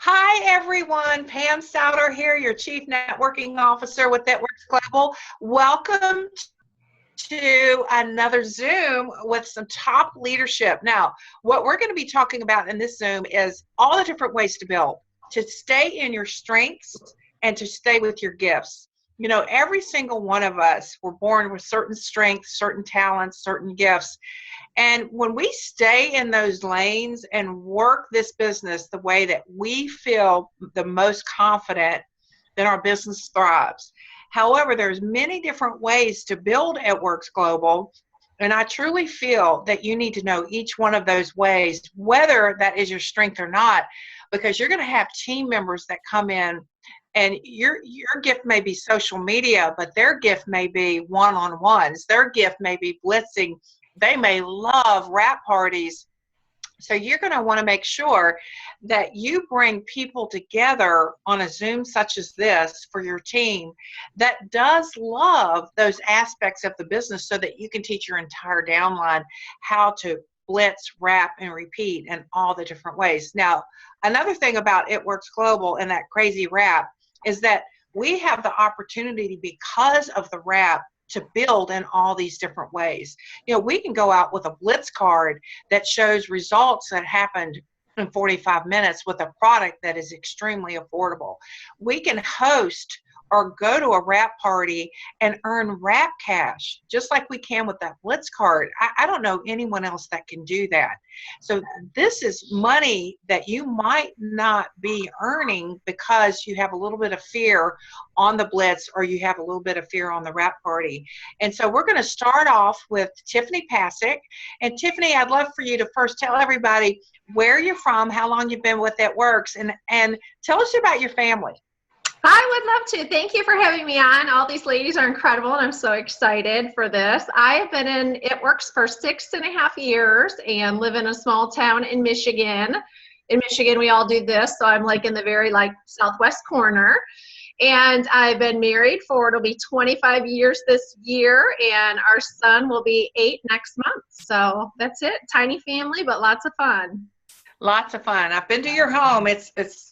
Hi, everyone. Pam Sowder here, your Chief Networking Officer with Networks Global. Welcome to another Zoom with some top leadership. Now, what we're going to be talking about in this Zoom is all the different ways to build, to stay in your strengths and to stay with your gifts. You know, every single one of us were born with certain strengths, certain talents, certain gifts. And when we stay in those lanes and work this business the way that we feel the most confident, then our business thrives. However, there's many different ways to build at Works Global, and I truly feel that you need to know each one of those ways, whether that is your strength or not, because you're going to have team members that come in, and your gift may be social media, but their gift may be one-on-ones. Their gift may be blitzing. They may love wrap parties. So you're going to want to make sure that you bring people together on a Zoom such as this for your team that does love those aspects of the business so that you can teach your entire downline how to blitz, wrap, and repeat in all the different ways. Now, another thing about It Works Global and that crazy wrap is that we have the opportunity, because of the wrap, to build in all these different ways. You know, we can go out with a blitz card that shows results that happened in 45 minutes with a product that is extremely affordable. We can host or go to a wrap party and earn wrap cash, just like we can with that blitz card. I don't know anyone else that can do that. So this is money that you might not be earning because you have a little bit of fear on the blitz or you have a little bit of fear on the wrap party. And so we're going to start off with Tiffany Passick. And Tiffany, I'd love for you to first tell everybody where you're from, how long you've been with It Works, and tell us about your family. I would love to. Thank you for having me on. All these ladies are incredible, and I'm so excited for this. I have been in It Works for 6.5 years and live in a small town in Michigan. In Michigan, we all do this, so I'm like in the very southwest corner. And I've been married for, it'll be 25 years this year, and our son will be 8 next month. So that's it. Tiny family, but lots of fun. Lots of fun. I've been to your home. It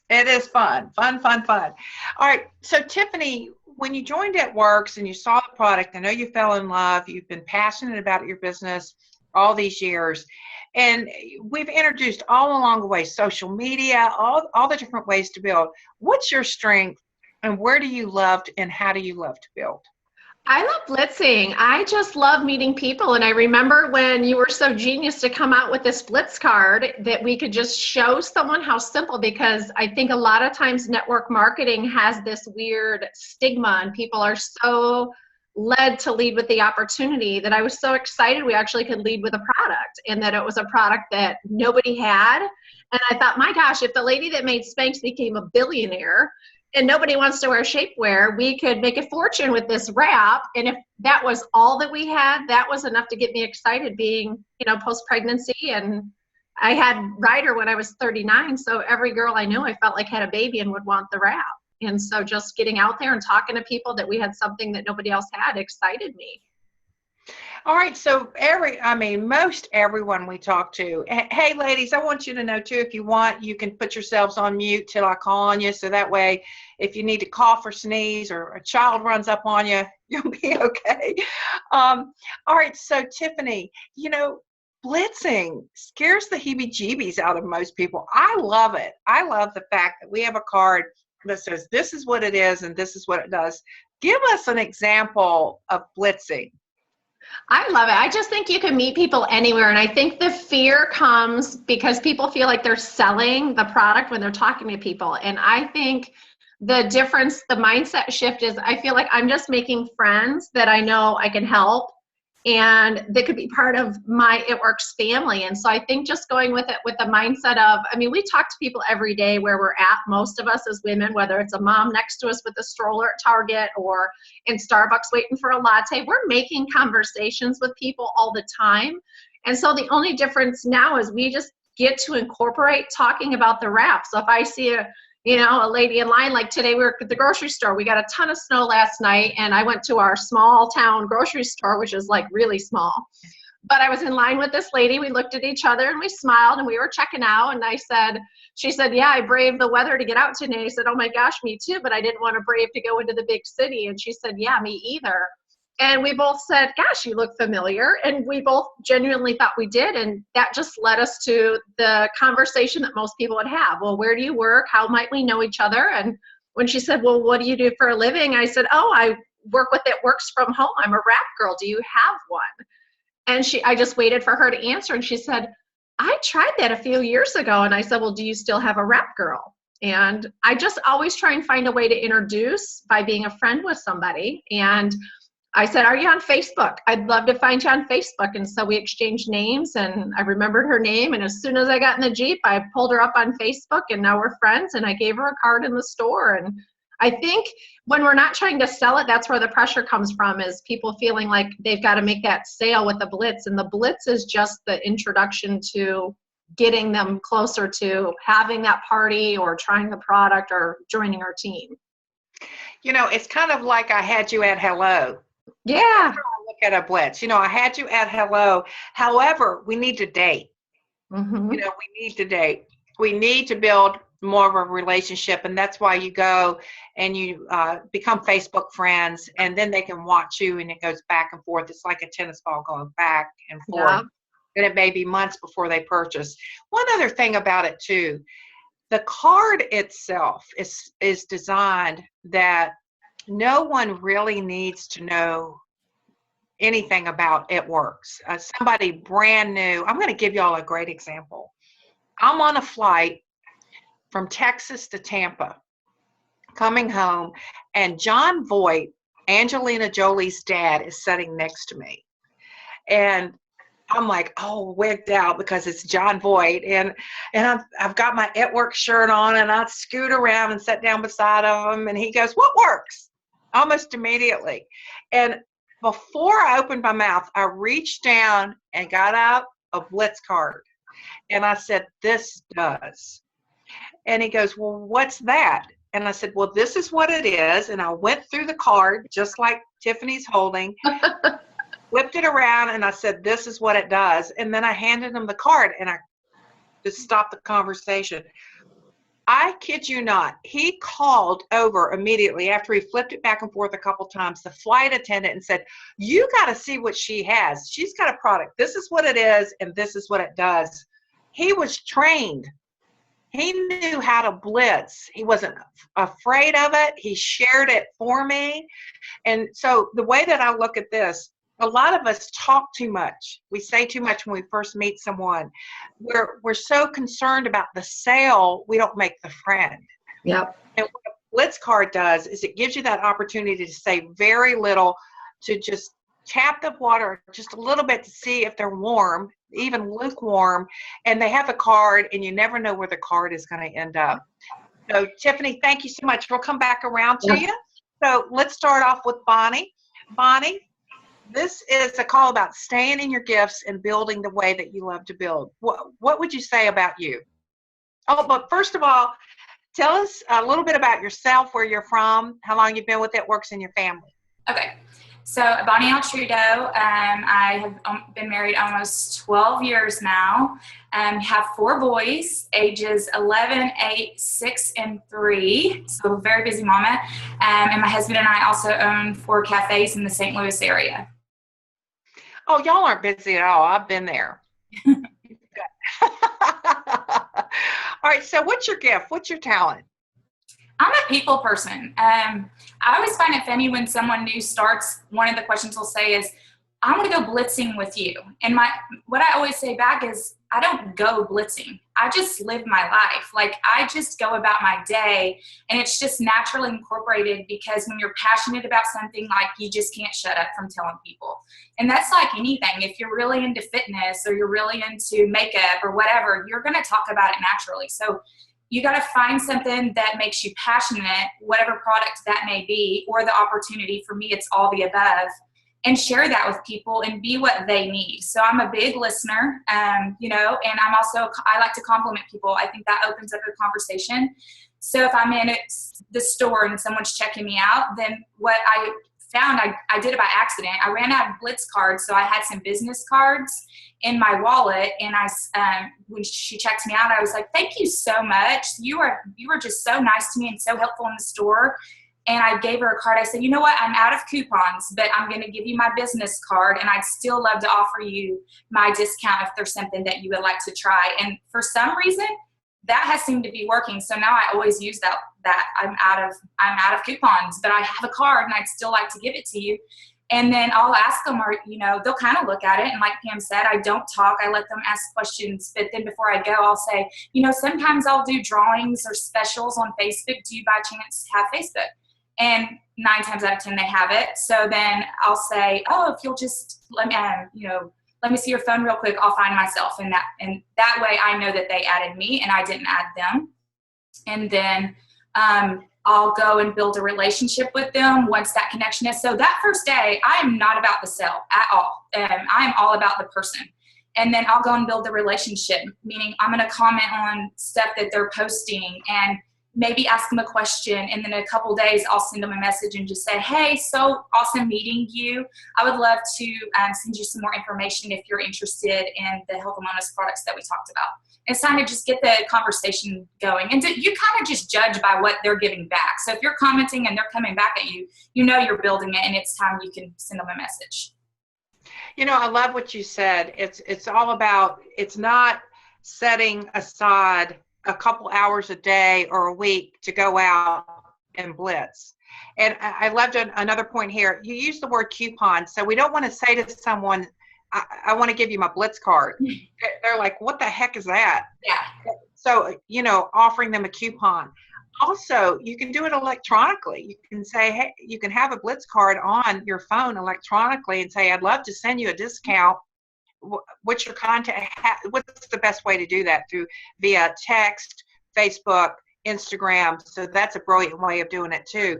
is fun. All right. So Tiffany, when you joined It Works and you saw the product, I know you fell in love. You've been passionate about your business all these years. And we've introduced all along the way social media, all the different ways to build. What's your strength and where do you love and how do you love to build? I love blitzing. I just love meeting people. And I remember when you were so genius to come out with this blitz card that we could just show someone how simple, because I think a lot of times network marketing has this weird stigma and people are so led to lead with the opportunity that I was so excited we actually could lead with a product and that it was a product that nobody had. And I thought, my gosh, if the lady that made Spanx became a billionaire, and nobody wants to wear shapewear, we could make a fortune with this wrap. And if that was all that we had, that was enough to get me excited being, post-pregnancy. And I had Ryder when I was 39. So every girl I knew, I felt like had a baby and would want the wrap. And so just getting out there and talking to people that we had something that nobody else had excited me. All right, so most everyone we talk to, hey ladies, I want you to know too, if you want, you can put yourselves on mute till I call on you, so that way if you need to cough or sneeze or a child runs up on you, you'll be okay. All right, so Tiffany, blitzing scares the heebie-jeebies out of most people. I love it. I love the fact that we have a card that says this is what it is and this is what it does. Give us an example of blitzing. I love it. I just think you can meet people anywhere. And I think the fear comes because people feel like they're selling the product when they're talking to people. And I think the difference, the mindset shift is I feel like I'm just making friends that I know I can help and that could be part of my It Works family. And so I think just going with it with the mindset of, we talk to people every day where we're at, most of us as women, whether it's a mom next to us with a stroller at Target or in Starbucks waiting for a latte, we're making conversations with people all the time. And so the only difference now is we just get to incorporate talking about the wrap. So if I see a lady in line, like today we were at the grocery store, we got a ton of snow last night and I went to our small town grocery store, which is like really small. But I was in line with this lady. We looked at each other and we smiled and we were checking out. And she said, yeah, I braved the weather to get out today. I said, oh my gosh, me too. But I didn't want to brave to go into the big city. And she said, yeah, me either. And we both said, gosh, you look familiar. And we both genuinely thought we did. And that just led us to the conversation that most people would have. Well, where do you work? How might we know each other? And when she said, well, what do you do for a living? I said, oh, I work with It Works from Home. I'm a wrap girl. Do you have one? And I just waited for her to answer. And she said, I tried that a few years ago. And I said, well, do you still have a wrap girl? And I just always try and find a way to introduce by being a friend with somebody. And I said, are you on Facebook? I'd love to find you on Facebook. And so we exchanged names and I remembered her name. And as soon as I got in the Jeep, I pulled her up on Facebook and now we're friends. And I gave her a card in the store. And I think when we're not trying to sell it, that's where the pressure comes from, is people feeling like they've got to make that sale with the blitz. And the blitz is just the introduction to getting them closer to having that party or trying the product or joining our team. You know, it's kind of like I had you at hello. Yeah. Look at a blitz. You know, I had you at hello. However, we need to date. Mm-hmm. You know, we need to date. We need to build more of a relationship, and that's why you go and you become Facebook friends, and then they can watch you, and it goes back and forth. It's like a tennis ball going back and forth. Yeah. And it may be months before they purchase. One other thing about it too, the card itself is designed that no one really needs to know anything about It Works. Somebody brand new. I'm going to give y'all a great example. I'm on a flight from Texas to Tampa, coming home, and John Voight, Angelina Jolie's dad, is sitting next to me. And I'm like, oh, wigged out because it's John Voight. And I've got my It Works shirt on, and I scoot around and sit down beside of him, and he goes, what works? Almost immediately. And before I opened my mouth, I reached down and got out a blitz card. And I said, this does. And he goes, well, what's that? And I said, well, this is what it is. And I went through the card, just like Tiffany's holding, flipped it around, and I said, this is what it does. And then I handed him the card, and I just stopped the conversation. I kid you not, he called over immediately after he flipped it back and forth a couple times, the flight attendant, and said, you got to see what she has. She's got a product. This is what it is, and this is what it does. He was trained. He knew how to blitz. He wasn't afraid of it. He shared it for me. And so the way that I look at this, a lot of us talk too much. We say too much when we first meet someone. We're so concerned about the sale, we don't make the friend. Yep. And what a blitz card does is it gives you that opportunity to say very little, to just tap the water just a little bit to see if they're warm, even lukewarm, and they have a card, and you never know where the card is going to end up. So, Tiffany, thank you so much. We'll come back around to you. So let's start off with Bonnie. Bonnie, this is a call about staying in your gifts and building the way that you love to build. What would you say about you? Oh, but first of all, tell us a little bit about yourself, where you're from, how long you've been with It Works in your family. Okay. So Bonnie Altrudo, I have been married almost 12 years now. Have 4 boys, ages 11, 8, 6, and 3. So a very busy mama. And my husband and I also own 4 cafes in the St. Louis area. Oh, y'all aren't busy at all. I've been there. All right. So what's your gift? What's your talent? I'm a people person. I always find it funny when someone new starts, one of the questions they'll say is, I want to go blitzing with you. And what I always say back is, I don't go blitzing. I just live my life. Like, I just go about my day, and it's just naturally incorporated, because when you're passionate about something, like, you just can't shut up from telling people. And that's like anything. If you're really into fitness or you're really into makeup or whatever, you're going to talk about it naturally. So you got to find something that makes you passionate, whatever product that may be, or the opportunity. For me, it's all the above, and share that with people and be what they need. So I'm a big listener, and I like to compliment people. I think that opens up a conversation. So if I'm in the store and someone's checking me out, then what I found I did it by accident. I ran out of blitz cards, so I had some business cards in my wallet, and when she checked me out, I was like, thank you so much. You were just so nice to me and so helpful in the store. And I gave her a card. I said, you know what? I'm out of coupons, but I'm going to give you my business card, and I'd still love to offer you my discount if there's something that you would like to try. And for some reason, that has seemed to be working. So now I always use that I'm out of coupons, but I have a card and I'd still like to give it to you. And then I'll ask them, or, they'll kind of look at it. And like Pam said, I don't talk. I let them ask questions. But then before I go, I'll say, sometimes I'll do drawings or specials on Facebook. Do you by chance have Facebook? And 9 times out of 10, they have it. So then I'll say, oh, if you'll just let me see your phone real quick, I'll find myself. And that way I know that they added me and I didn't add them. And then I'll go and build a relationship with them once that connection is. So that first day, I am not about the sell at all. I am all about the person. And then I'll go and build the relationship, meaning I'm going to comment on stuff that they're posting and maybe ask them a question. And then in a couple of days, I'll send them a message and just say, hey, so awesome meeting you. I would love to send you some more information if you're interested in the health and wellness products that we talked about. It's time to just get the conversation going. And you kind of just judge by what they're giving back. So if you're commenting and they're coming back at you, you're building it, and it's time you can send them a message. I love what you said. It's all about, it's not setting aside a couple hours a day or a week to go out and blitz. And I loved another point here. You use the word coupon. So we don't want to say to someone, I want to give you my blitz card. They're like, what the heck is that? Yeah. So, offering them a coupon. Also, you can do it electronically. You can say, hey, you can have a blitz card on your phone electronically and say, I'd love to send you a discount. What's your contact? What's the best way to do that? Via text, Facebook, Instagram. So that's a brilliant way of doing it too.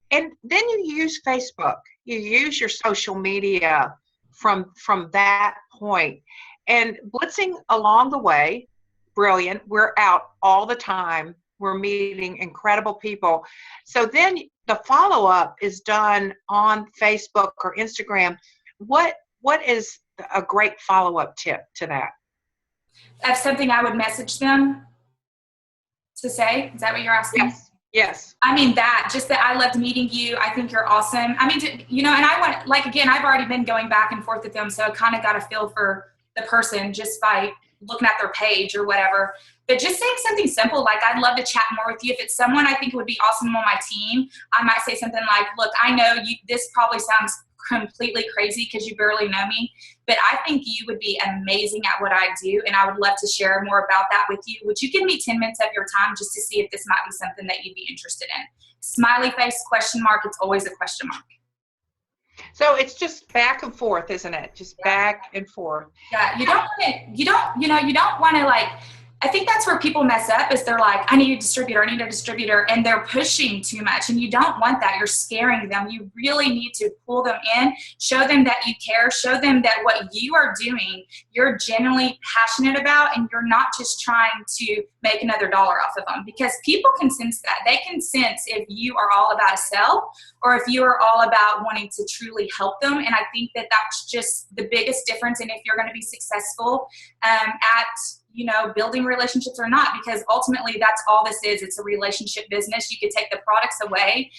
And then you use Facebook. You use your social media from that point. And blitzing along the way, brilliant. We're out all the time. We're meeting incredible people. So then the follow-up is done on Facebook or Instagram. What is a great follow-up tip to that? That's something I would message them to say. Is that what you're asking? Yes. I mean, just that I loved meeting you. I think you're awesome. I mean, and I want, again, I've already been going back and forth with them. So I kind of got a feel for the person just by looking at their page or whatever. But just saying something simple, like, I'd love to chat more with you. If it's someone I think would be awesome on my team, I might say something like, look, I know this probably sounds completely crazy because you barely know me, but I think you would be amazing at what I do, and I would love to share more about that with you. Would you give me 10 minutes of your time just to see if this might be something that you'd be interested in? Smiley face, question mark. It's always a question mark. So it's just back and forth, isn't it? Just back and forth. Yeah, you don't want to I think that's where people mess up, is they're like, I need a distributor, and they're pushing too much. And you don't want that. You're scaring them. You really need to pull them in, show them that you care, show them that what you are doing, you're genuinely passionate about, and you're not just trying to make another dollar off of them, because people can sense that. They can sense if you are all about a sell or if you are all about wanting to truly help them. And I think that that's just the biggest difference in if you're going to be successful at building relationships or not, because ultimately that's all this is. It's a relationship business. You could take the products away.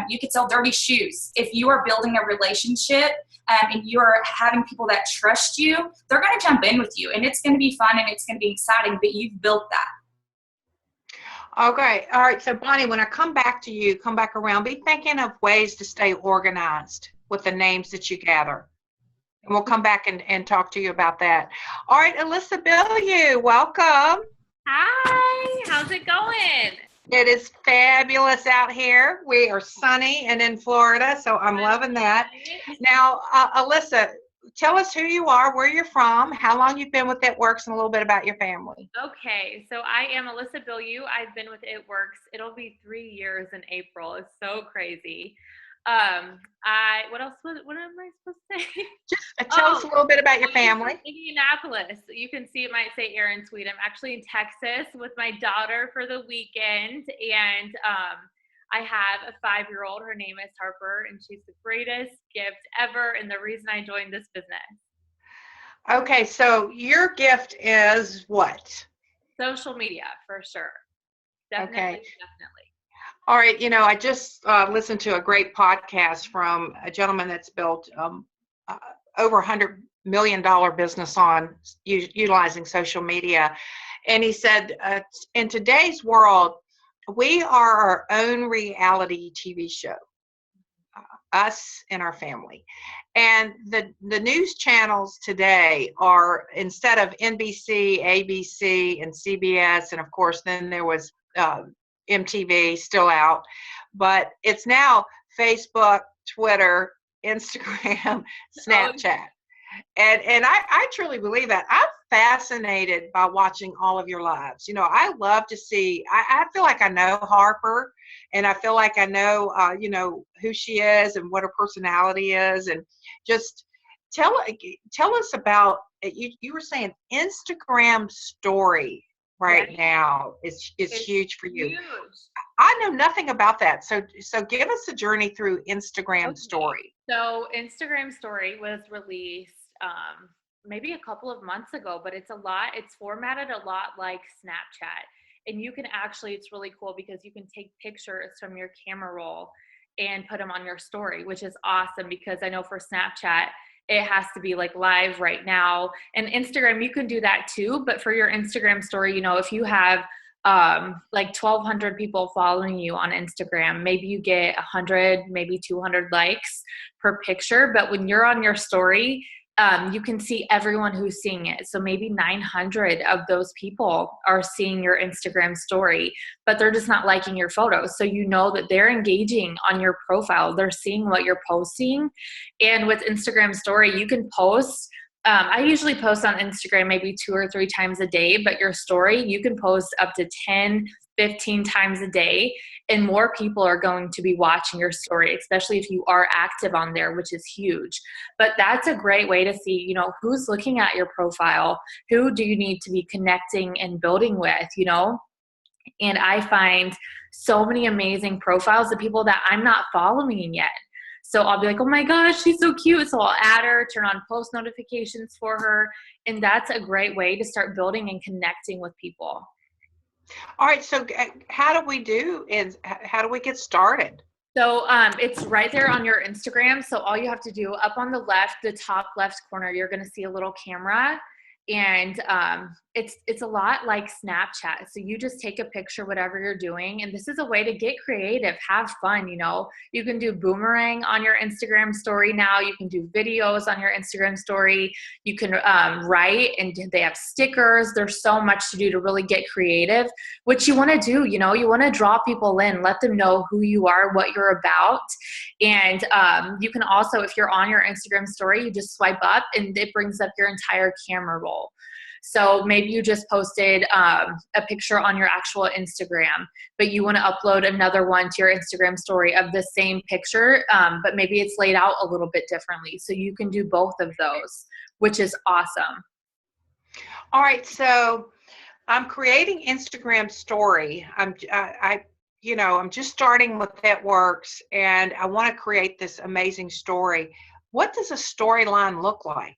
You could sell dirty shoes. If you are building a relationship and you are having people that trust you, they're going to jump in with you, and it's going to be fun and it's going to be exciting, but you've built that. Okay. All right. So Bonnie, when I come back to you, come back around, be thinking of ways to stay organized with the names that you gather. And we'll come back and talk to you about that. All right, Alissa, Bilyeu, welcome. Hi, how's it going? It is fabulous out here. We are sunny and in Florida, so I'm loving that. Now, Alissa, tell us who you are, where you're from, how long you've been with It Works, and a little bit about your family. Okay, so I am Alissa Bilyeu. I've been with It Works. It'll be 3 years in April. It's so crazy. What am I supposed to say? Just tell us a little bit about your family. Indianapolis. You can see it might say Aaron Tweet. I'm actually in Texas with my daughter for the weekend, and I have a 5-year-old. Her name is Harper, and she's the greatest gift ever, and the reason I joined this business. Okay, so your gift is what? Social media, for sure. Definitely, Okay. definitely. All right, I just listened to a great podcast from a gentleman that's built over $100 million business on utilizing social media. And he said, in today's world, we are our own reality TV show, us and our family. And the news channels today are, instead of NBC, ABC, and CBS, and of course, then there was MTV still out, but it's now Facebook, Twitter, Instagram, Snapchat. And I truly believe that. I'm fascinated by watching all of your lives. I love to see, I feel like I know Harper, and I feel like I know, who she is and what her personality is. And just tell us about, you were saying Instagram story right now is huge for you. Huge. I know nothing about that. So give us a journey through Instagram story. So Instagram story was released maybe a couple of months ago, but it's formatted a lot like Snapchat. And you can actually, it's really cool because you can take pictures from your camera roll and put them on your story, which is awesome because I know for Snapchat, it has to be like live right now. And Instagram, you can do that too. But for your Instagram story, if you have like 1,200 people following you on Instagram, maybe you get 100, maybe 200 likes per picture. But when you're on your story, you can see everyone who's seeing it. So maybe 900 of those people are seeing your Instagram story, but they're just not liking your photos. So you know that they're engaging on your profile. They're seeing what you're posting. And with Instagram story, you can post. I usually post on Instagram maybe 2 or 3 times a day, but your story, you can post up to 10, 15 times a day, and more people are going to be watching your story, especially if you are active on there, which is huge. But that's a great way to see, who's looking at your profile, who do you need to be connecting and building with, And I find so many amazing profiles of people that I'm not following yet. So I'll be like, oh my gosh, she's so cute. So I'll add her, turn on post notifications for her. And that's a great way to start building and connecting with people. All right. So how do we get started? So it's right there on your Instagram. So all you have to do, up on the left, the top left corner, you're going to see a little camera. And it's a lot like Snapchat. So you just take a picture, whatever you're doing. And this is a way to get creative, have fun, You can do boomerang on your Instagram story now. You can do videos on your Instagram story. You can write, and they have stickers. There's so much to do to really get creative. What you want to do, you want to draw people in, let them know who you are, what you're about. And you can also, if you're on your Instagram story, you just swipe up and it brings up your entire camera roll. So maybe you just posted a picture on your actual Instagram, but you want to upload another one to your Instagram story of the same picture, but maybe it's laid out a little bit differently. So you can do both of those, which is awesome. All right. So I'm creating Instagram story. I'm just starting with That Works, and I want to create this amazing story. What does a storyline look like?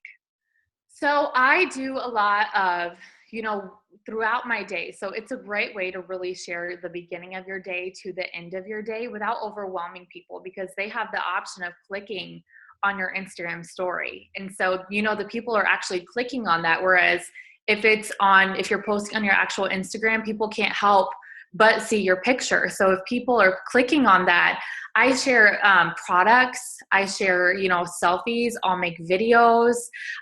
So I do a lot of, throughout my day. So it's a great way to really share the beginning of your day to the end of your day without overwhelming people, because they have the option of clicking on your Instagram story. And so, the people are actually clicking on that. Whereas if you're posting on your actual Instagram, people can't help but see your picture. So if people are clicking on that, I share products, I share, selfies, I'll make videos,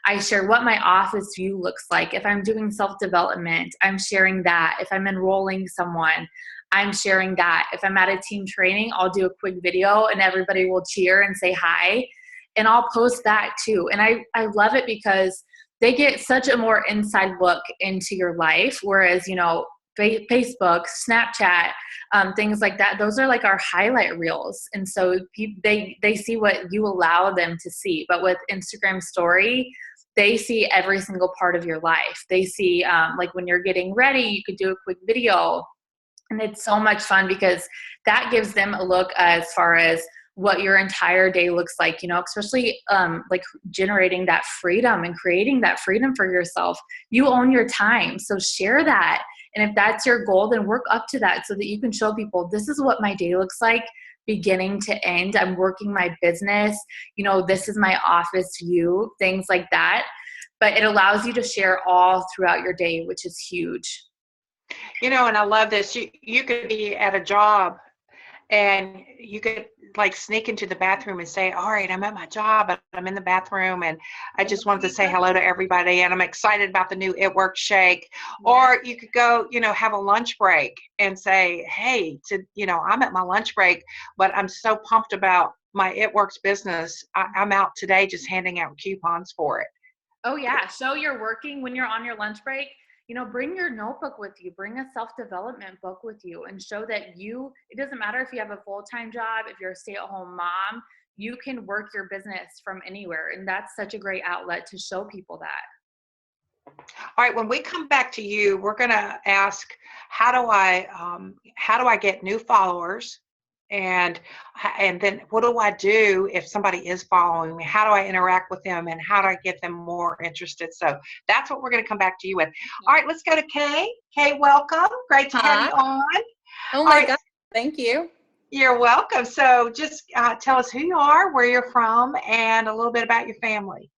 I share what my office view looks like. If I'm doing self-development, I'm sharing that. If I'm enrolling someone, I'm sharing that. If I'm at a team training, I'll do a quick video and everybody will cheer and say hi. And I'll post that too. And I love it because they get such a more inside look into your life. Whereas, Facebook, Snapchat, things like that, those are like our highlight reels. And so they see what you allow them to see. But with Instagram story, they see every single part of your life. They see like when you're getting ready, you could do a quick video. And it's so much fun because that gives them a look as far as what your entire day looks like, you know, especially like generating that freedom and creating that freedom for yourself. You own your time. So share that. And if that's your goal, then work up to that so that you can show people, this is what my day looks like beginning to end. I'm working my business, you know, this is my office view, things like that. But it allows you to share all throughout your day, which is huge. You know, and I love this. You could be at a job and you could like sneak into the bathroom and say, all right, I'm at my job, but I'm in the bathroom and I just wanted to say hello to everybody and I'm excited about the new It Works shake. Yeah. Or you could go, you know, have a lunch break and say, hey, you know, I'm at my lunch break, but I'm so pumped about my It Works business. I'm out today just handing out coupons for it. Oh yeah, show you're working when you're on your lunch break. You know, bring your notebook with you, bring a self-development book with you and show that it doesn't matter if you have a full-time job, if you're a stay-at-home mom, you can work your business from anywhere. And that's such a great outlet to show people that. All right, when we come back to you, we're going to ask, how do I get new followers? And then what do I do if somebody is following me? How do I interact with them and how do I get them more interested? So that's what we're going to come back to you with. All right, let's go to Kaye. Kaye, welcome. Great to have you on. Oh my God, thank you. You're welcome. So just tell us who you are, where you're from, and a little bit about your family.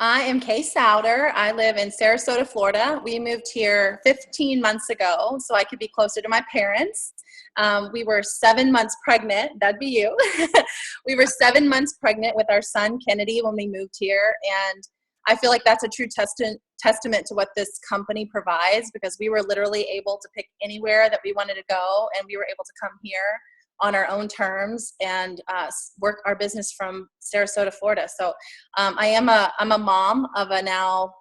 I am Kaye Sowder. I live in Sarasota, Florida. We moved here 15 months ago so I could be closer to my parents. We were 7 months pregnant. That'd be you. We were 7 months pregnant with our son, Kennedy, when we moved here. And I feel like that's a true testament to what this company provides because we were literally able to pick anywhere that we wanted to go. And we were able to come here on our own terms and work our business from Sarasota, Florida. So I'm a mom of a now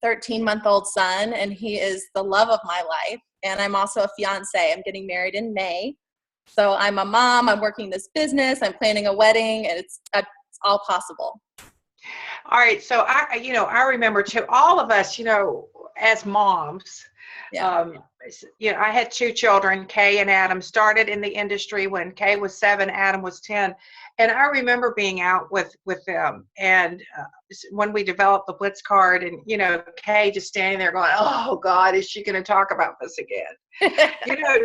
13-month-old son, and he is the love of my life. And I'm also a fiance. I'm getting married in May. So I'm a mom. I'm working this business. I'm planning a wedding, and it's all possible. All right. So I remember too, all of us, you know, as moms, I had 2 children, Kaye and Adam, started in the industry when Kaye was 7, Adam was 10. And I remember being out with them. And when we developed the Blitz card and, you know, Kaye just standing there going, oh God, is she going to talk about this again? You know,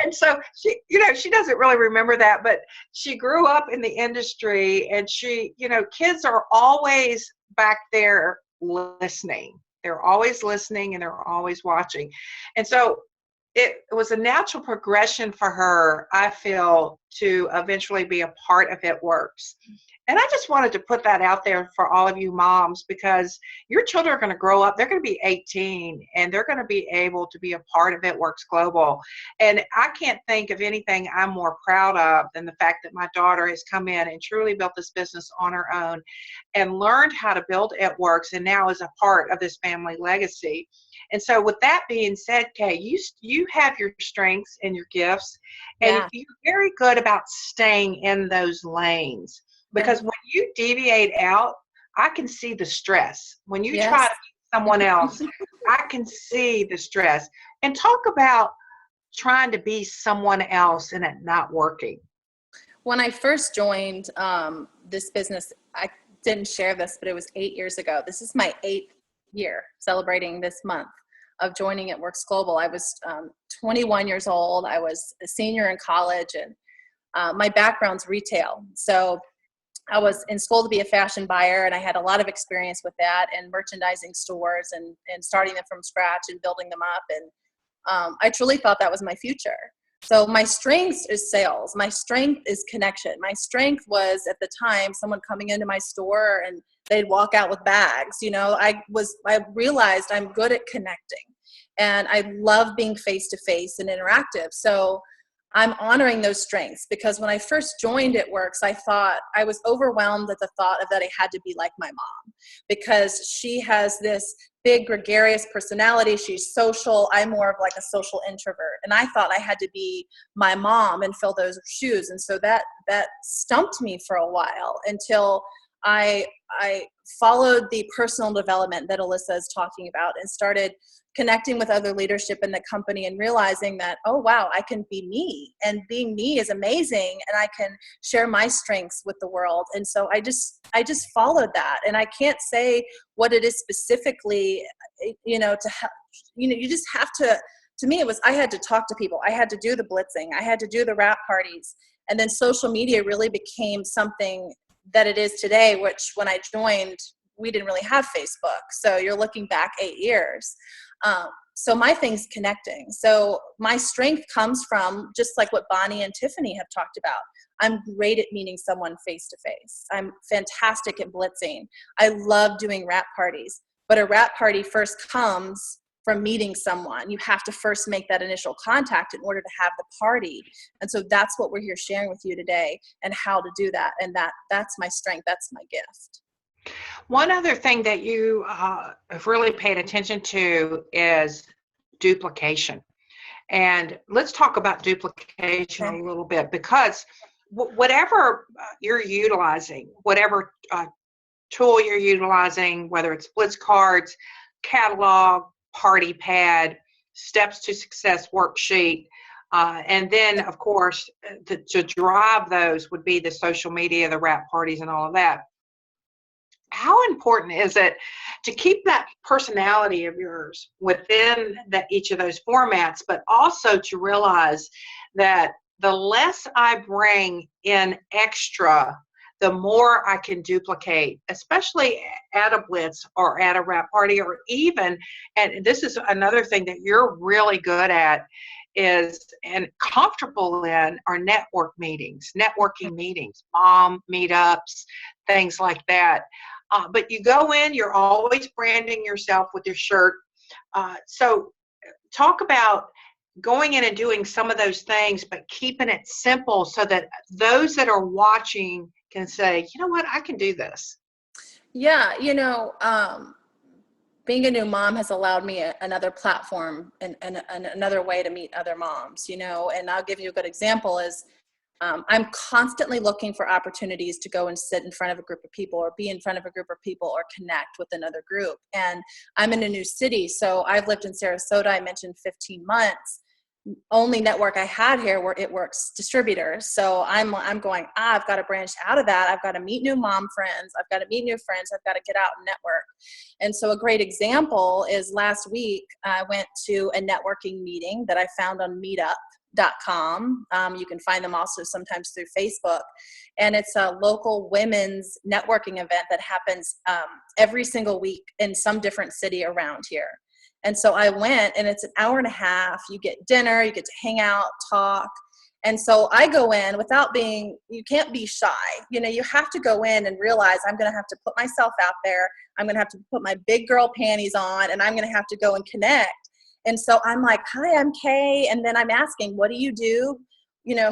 and so she, you know, she doesn't really remember that, but she grew up in the industry and she, you know, kids are always back there listening. They're always listening and they're always watching. And so it was a natural progression for her, I feel, to eventually be a part of It Works. And I just wanted to put that out there for all of you moms because your children are going to grow up. They're going to be 18 and they're going to be able to be a part of It Works Global. And I can't think of anything I'm more proud of than the fact that my daughter has come in and truly built this business on her own and learned how to build It Works and now is a part of this family legacy. And so with that being said, Kaye, you have your strengths and your gifts and you're very good about staying in those lanes. Because when you deviate out, I can see the stress. When you try to be someone else, I can see the stress. And talk about trying to be someone else and it not working. When I first joined this business, I didn't share this, but it was 8 years ago. This is my 8th year celebrating this month of joining It Works Global. I was 21 years old. I was a senior in college and my background's retail. So I was in school to be a fashion buyer and I had a lot of experience with that and merchandising stores and starting them from scratch and building them up. And I truly thought that was my future. So my strength is sales. My strength is connection. My strength was at the time someone coming into my store and they'd walk out with bags. You know, I realized I'm good at connecting and I love being face-to-face and interactive. So I'm honoring those strengths because when I first joined It Works, I thought I was overwhelmed at the thought of that I had to be like my mom because she has this big gregarious personality. She's social. I'm more of like a social introvert. And I thought I had to be my mom and fill those shoes. And so that stumped me for a while until I followed the personal development that Alissa is talking about and started connecting with other leadership in the company and realizing that, oh, wow, I can be me, and being me is amazing, and I can share my strengths with the world. And so I just followed that. And I can't say what it is specifically, you just have to me, it was, I had to talk to people. I had to do the blitzing. I had to do the wrap parties. And then social media really became something that it is today, which when I joined, we didn't really have Facebook. So you're looking back 8 years. So my thing's connecting. So my strength comes from just like what Bonnie and Tiffany have talked about. I'm great at meeting someone face to face. I'm fantastic at blitzing. I love doing wrap parties, but a wrap party first comes from meeting someone. You have to first make that initial contact in order to have the party. And so that's what we're here sharing with you today, and how to do that. And that's my strength. That's my gift. One other thing that you have really paid attention to is duplication. And let's talk about duplication a little bit, because whatever you're utilizing, whatever tool you're utilizing, whether it's blitz cards, catalog, party pad, steps to success worksheet, and then of course to drive those would be the social media, the wrap parties, and all of that. How important is it to keep that personality of yours within each of those formats, but also to realize that the less I bring in extra, the more I can duplicate, especially at a blitz or at a wrap party, or even, and this is another thing that you're really good at is, and comfortable in, are networking meetings, mom meetups, things like that. But you go in, you're always branding yourself with your shirt. So talk about going in and doing some of those things, but keeping it simple so that those that are watching can say, you know what, I can do this. Yeah, being a new mom has allowed me another platform and another way to meet other moms, and I'll give you a good example is I'm constantly looking for opportunities to go and sit in front of a group of people, or be in front of a group of people, or connect with another group. And I'm in a new city, so I've lived in Sarasota, I mentioned 15 months. Only network I had here were It Works distributors. So I'm going, I've got to branch out of that. I've got to meet new mom friends. I've got to meet new friends. I've got to get out and network. And so a great example is last week, I went to a networking meeting that I found on meetup.com. You can find them also sometimes through Facebook. And it's a local women's networking event that happens every single week in some different city around here. And so I went, and it's an hour and a half. You get dinner, you get to hang out, talk. And so I go in you can't be shy. You have to go in and realize I'm going to have to put myself out there. I'm going to have to put my big girl panties on, and I'm going to have to go and connect. And so I'm like, hi, I'm Kaye. And then I'm asking, what do you do?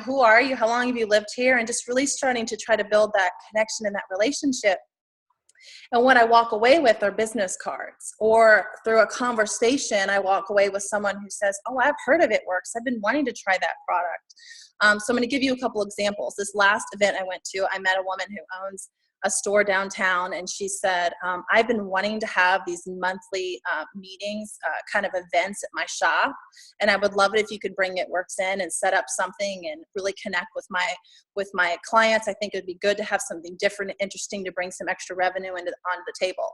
Who are you? How long have you lived here? And just really starting to try to build that connection and that relationship. And what I walk away with are business cards, or through a conversation, I walk away with someone who says, oh, I've heard of It Works. I've been wanting to try that product. So I'm going to give you a couple examples. This last event I went to, I met a woman who owns a store downtown, and she said, I've been wanting to have these monthly meetings, kind of events at my shop, and I would love it if you could bring It Works in and set up something and really connect with my clients. I think it would be good to have something different and interesting to bring some extra revenue onto the table.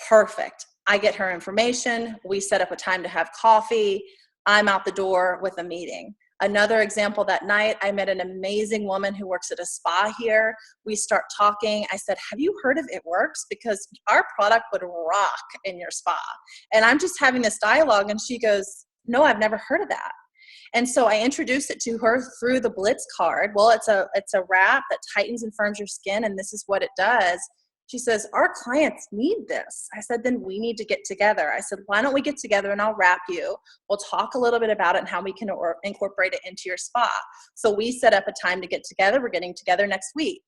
Perfect. I get her information. We set up a time to have coffee. I'm out the door with a meeting. Another example, that night, I met an amazing woman who works at a spa here. We start talking. I said, have you heard of It Works? Because our product would rock in your spa. And I'm just having this dialogue, and she goes, no, I've never heard of that. And so I introduced it to her through the Blitz card. Well, it's a wrap that tightens and firms your skin, and this is what it does. She says, our clients need this. I said, then we need to get together. I said, why don't we get together and I'll wrap you. We'll talk a little bit about it and how we can incorporate it into your spa. So we set up a time to get together. We're getting together next week.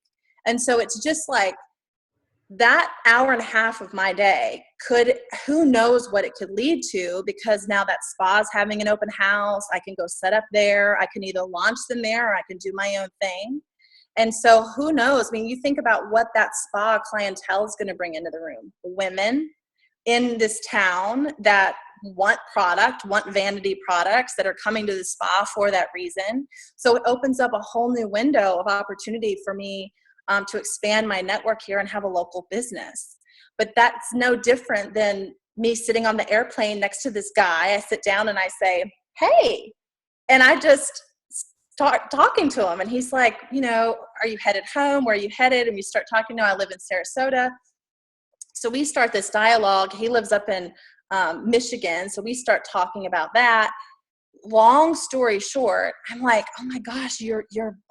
And so it's just like that hour and a half of my day who knows what it could lead to, because now that spa's having an open house. I can go set up there. I can either launch them there, or I can do my own thing. And so who knows? I mean, you think about what that spa clientele is going to bring into the room. Women in this town that want vanity products, that are coming to the spa for that reason. So it opens up a whole new window of opportunity for me to expand my network here and have a local business. But that's no different than me sitting on the airplane next to this guy. I sit down and I say, hey, and I just start talking to him. And he's like, are you headed home? Where are you headed? And we start talking. I live in Sarasota. So we start this dialogue. He lives up in Michigan. So we start talking about that. Long story short, I'm like, oh my gosh, your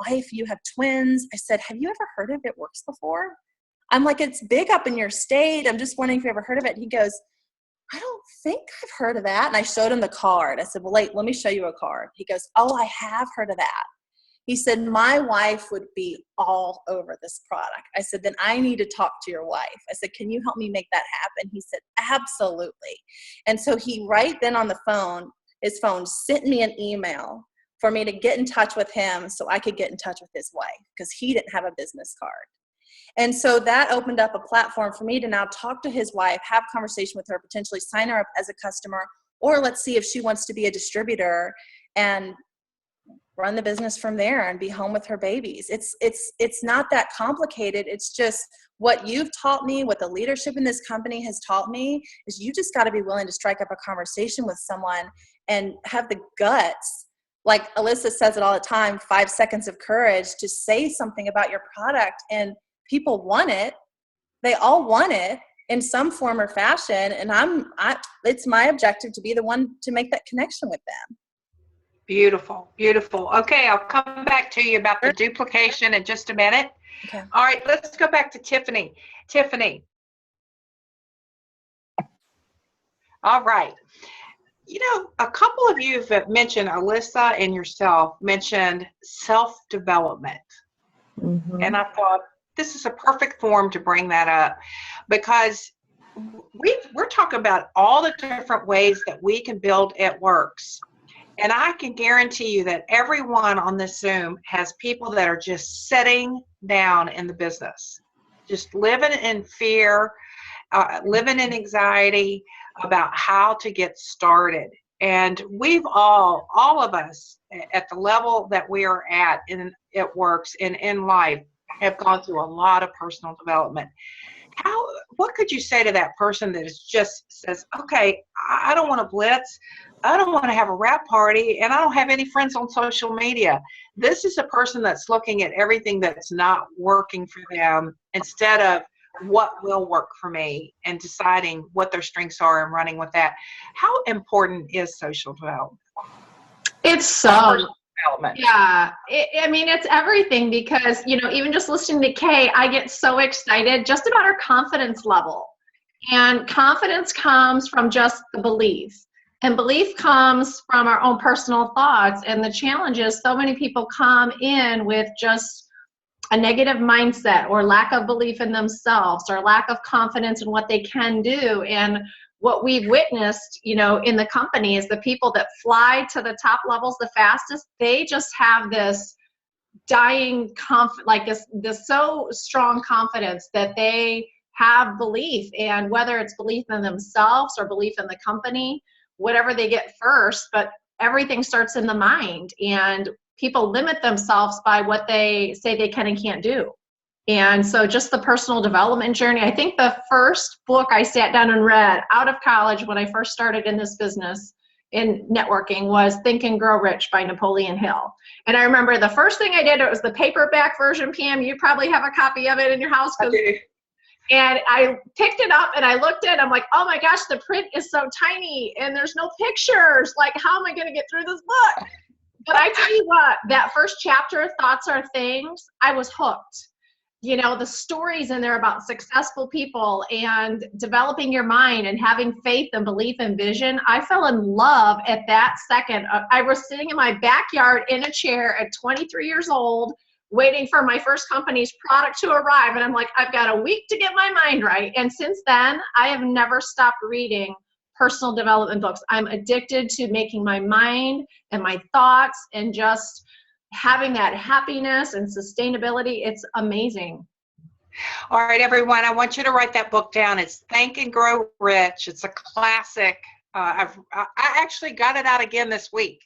wife, you have twins. I said, have you ever heard of It Works before? I'm like, it's big up in your state. I'm just wondering if you ever heard of it. He goes, I don't think I've heard of that. And I showed him the card. I said, well, let me show you a card. He goes, oh, I have heard of that. He said, my wife would be all over this product. I said, then I need to talk to your wife. I said, can you help me make that happen? He said, absolutely. And so he right then on the phone, his phone sent me an email for me to get in touch with him so I could get in touch with his wife because he didn't have a business card. And so that opened up a platform for me to now talk to his wife, have a conversation with her, potentially sign her up as a customer, or let's see if she wants to be a distributor and run the business from there and be home with her babies. It's not that complicated. It's just what you've taught me, what the leadership in this company has taught me, is you just got to be willing to strike up a conversation with someone and have the guts. Like Alissa says it all the time, 5 seconds of courage to say something about your product, and people want it. They all want it in some form or fashion. And it's my objective to be the one to make that connection with them. Beautiful, beautiful. Okay, I'll come back to you about the duplication in just a minute. Okay. All right, let's go back to Tiffany. Tiffany. All right. A couple of you have mentioned, Alissa and yourself mentioned self-development. Mm-hmm. And I thought this is a perfect forum to bring that up because we're talking about all the different ways that we can build It Works. And I can guarantee you that everyone on this Zoom has people that are just sitting down in the business, just living in fear, living in anxiety about how to get started. And we've all of us at the level that we are at in It Works and in life have gone through a lot of personal development. What could you say to that person that just says, okay, I don't want to blitz, I don't want to have a wrap party, and I don't have any friends on social media? This is a person that's looking at everything that's not working for them instead of what will work for me and deciding what their strengths are and running with that. How important is social development? It's so development. Yeah, it's everything because, even just listening to Kaye, I get so excited just about our confidence level. And confidence comes from just the belief. And belief comes from our own personal thoughts. And the challenge is so many people come in with just a negative mindset or lack of belief in themselves or lack of confidence in what they can do. And what we've witnessed, in the company is the people that fly to the top levels the fastest, they just have this dying this so strong confidence that they have belief, and whether it's belief in themselves or belief in the company, whatever they get first, but everything starts in the mind, and people limit themselves by what they say they can and can't do. And so just the personal development journey, I think the first book I sat down and read out of college when I first started in this business in networking was Think and Grow Rich by Napoleon Hill. And I remember the first thing I did, it was the paperback version, Pam. You probably have a copy of it in your house. I do. And I picked it up and I looked at it. I'm like, oh my gosh, the print is so tiny and there's no pictures. Like, how am I going to get through this book? But I tell you what, that first chapter, Thoughts Are Things, I was hooked. The stories in there about successful people and developing your mind and having faith and belief and vision. I fell in love at that second. I was sitting in my backyard in a chair at 23 years old, waiting for my first company's product to arrive. And I'm like, I've got a week to get my mind right. And since then, I have never stopped reading personal development books. I'm addicted to making my mind and my thoughts and just having that happiness and sustainability. It's amazing. All right, everyone, I want you to write that book down. It's Think and Grow Rich. It's a classic. I actually got it out again this week.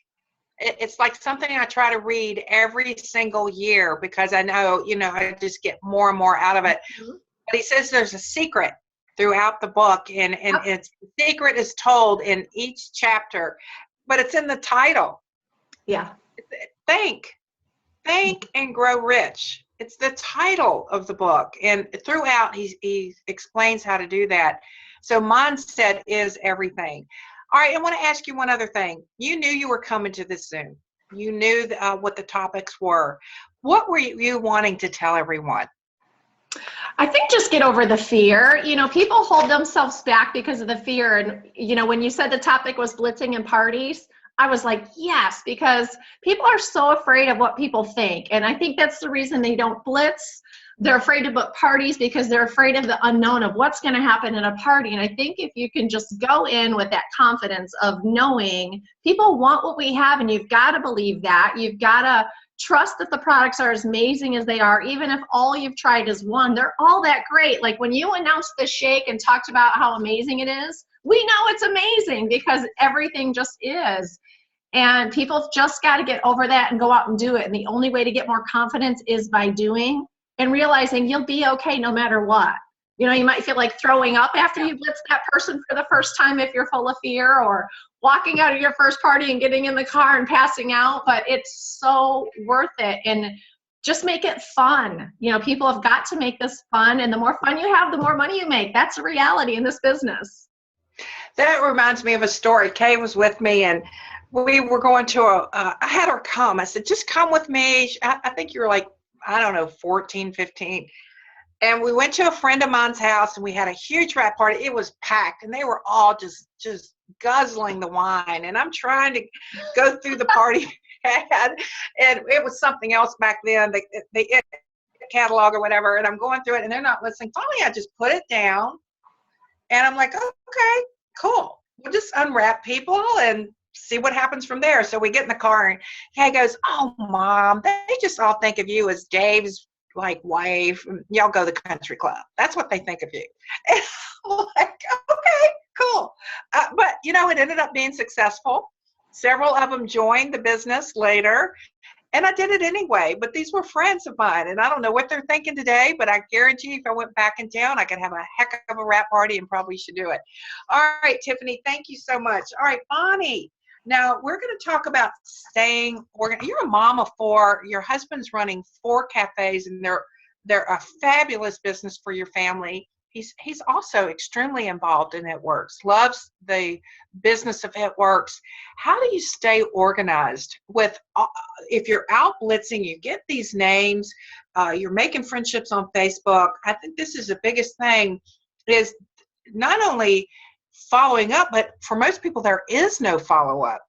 It's like something I try to read every single year because I know, I just get more and more out of it. Mm-hmm. But he says there's a secret throughout the book, and the secret is told in each chapter, but it's in the title. Yeah. Think and Grow Rich. It's the title of the book, and throughout he explains how to do that. So mindset is everything. All right, I want to ask you one other thing. You knew you were coming to this Zoom. You knew what the topics were. What were you wanting to tell everyone? I think just get over the fear. People hold themselves back because of the fear. And, when you said the topic was blitzing and parties, I was like, yes, because people are so afraid of what people think. And I think that's the reason they don't blitz. They're afraid to book parties because they're afraid of the unknown of what's going to happen at a party. And I think if you can just go in with that confidence of knowing people want what we have, and you've got to believe that, you've got to trust that the products are as amazing as they are, even if all you've tried is one, they're all that great. Like when you announced the shake and talked about how amazing it is, we know it's amazing because everything just is. And people just got to get over that and go out and do it. And the only way to get more confidence is by doing and realizing you'll be okay no matter what. You might feel like throwing up after you blitz that person for the first time if you're full of fear, or walking out of your first party and getting in the car and passing out, but it's so worth it. And just make it fun. People have got to make this fun, and the more fun you have, the more money you make. That's a reality in this business. That reminds me of a story. Kaye was with me, and we were going to I had her come. I said, just come with me. I think you were like, 14, 15. And we went to a friend of mine's house, and we had a huge wrap party. It was packed, and they were all just guzzling the wine. And I'm trying to go through the party and it was something else back then, the catalog or whatever. And I'm going through it, and they're not listening. Finally, I just put it down, and I'm like, oh, okay, cool. We'll just unwrap people and see what happens from there. So we get in the car, and Kaye goes, oh, Mom, they just all think of you as Dave's wife. Y'all go to the country club. That's what they think of you. And I'm like, okay, cool. But, it ended up being successful. Several of them joined the business later, and I did it anyway. But these were friends of mine, and I don't know what they're thinking today, but I guarantee if I went back in town, I could have a heck of a wrap party and probably should do it. All right, Tiffany, thank you so much. All right, Bonnie. Now, we're going to talk about staying organized. You're a mom of 4. Your husband's running 4 cafes, and they're a fabulous business for your family. He's also extremely involved in Networks, loves the business of Networks. How do you stay organized with, if you're out blitzing, you get these names, you're making friendships on Facebook. I think this is the biggest thing, is not only following up, but for most people, there is no follow-up.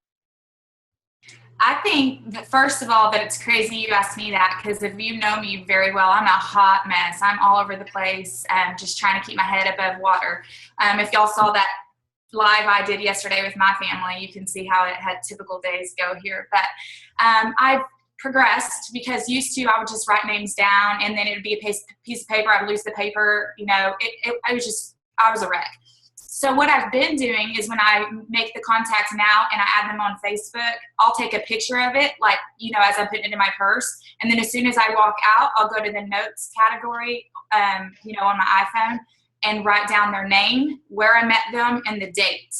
I think that first of all, that it's crazy you asked me that, because if you know me very well, I'm a hot mess. I'm all over the place, just trying to keep my head above water. If y'all saw that live I did yesterday with my family, you can see how it had typical days go here. But I've progressed, because used to I would just write names down, and then it would be a piece of paper. I would lose the paper. I was a wreck. So what I've been doing is when I make the contacts now and I add them on Facebook, I'll take a picture of it, as I'm putting it in my purse. And then as soon as I walk out, I'll go to the notes category, on my iPhone, and write down their name, where I met them, and the date.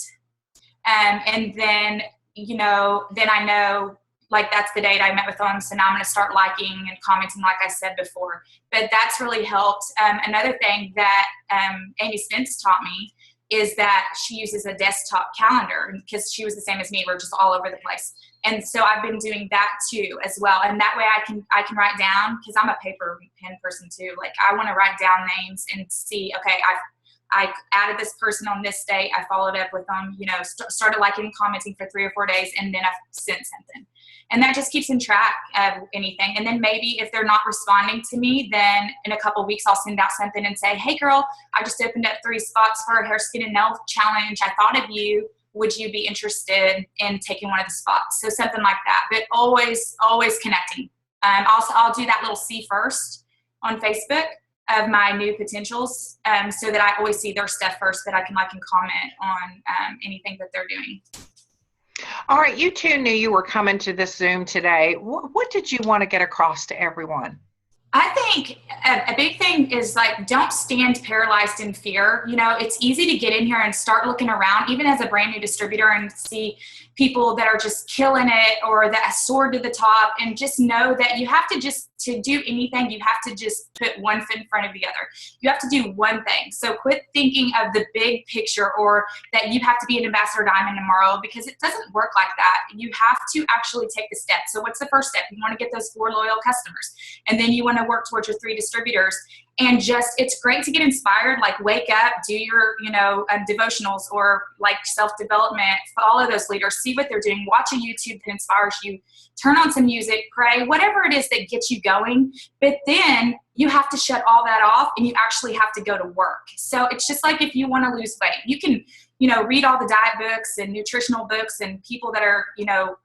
And then, then I know, that's the date I met with them. So now I'm going to start liking and commenting, like I said before. But that's really helped. Another thing that Amy Spence taught me is that she uses a desktop calendar, because she was the same as me. We're just all over the place. And so I've been doing that too as well. And that way I can write down, because I'm a paper pen person too. I want to write down names and see, okay, I added this person on this date. I followed up with them, started liking and commenting for 3 or 4 days, and then I sent something. And that just keeps in track of anything. And then maybe if they're not responding to me, then in a couple of weeks, I'll send out something and say, hey girl, I just opened up 3 spots for a hair, skin, and nail challenge. I thought of you. would you be interested in taking one of the spots? So something like that, but always connecting. I'll do that little see first on Facebook of my new potentials, so that I always see their stuff first, that I can like and comment on anything that they're doing. All right, you two knew you were coming to this Zoom today. What did you want to get across to everyone? I think a big thing is like, don't stand paralyzed in fear. You know, it's easy to get in here and start looking around, even as a brand new distributor, and see people that are just killing it or that soared to the top, and just know that you have to to do anything, you have to just put one foot in front of the other. You have to do one thing. So quit thinking of the big picture, or that you have to be an ambassador diamond tomorrow, because it doesn't work like that. You have to actually take the step. So what's the first step? You want to get those 4 loyal customers, and then you want to work towards your 3 distributors. And just, it's great to get inspired, like wake up, do your, devotionals, or like self-development, follow those leaders, see what they're doing, watch a YouTube that inspires you, turn on some music, pray, whatever it is that gets you going. But then you have to shut all that off, and you actually have to go to work. So it's just like, if you want to lose weight, you can, read all the diet books and nutritional books and people that are,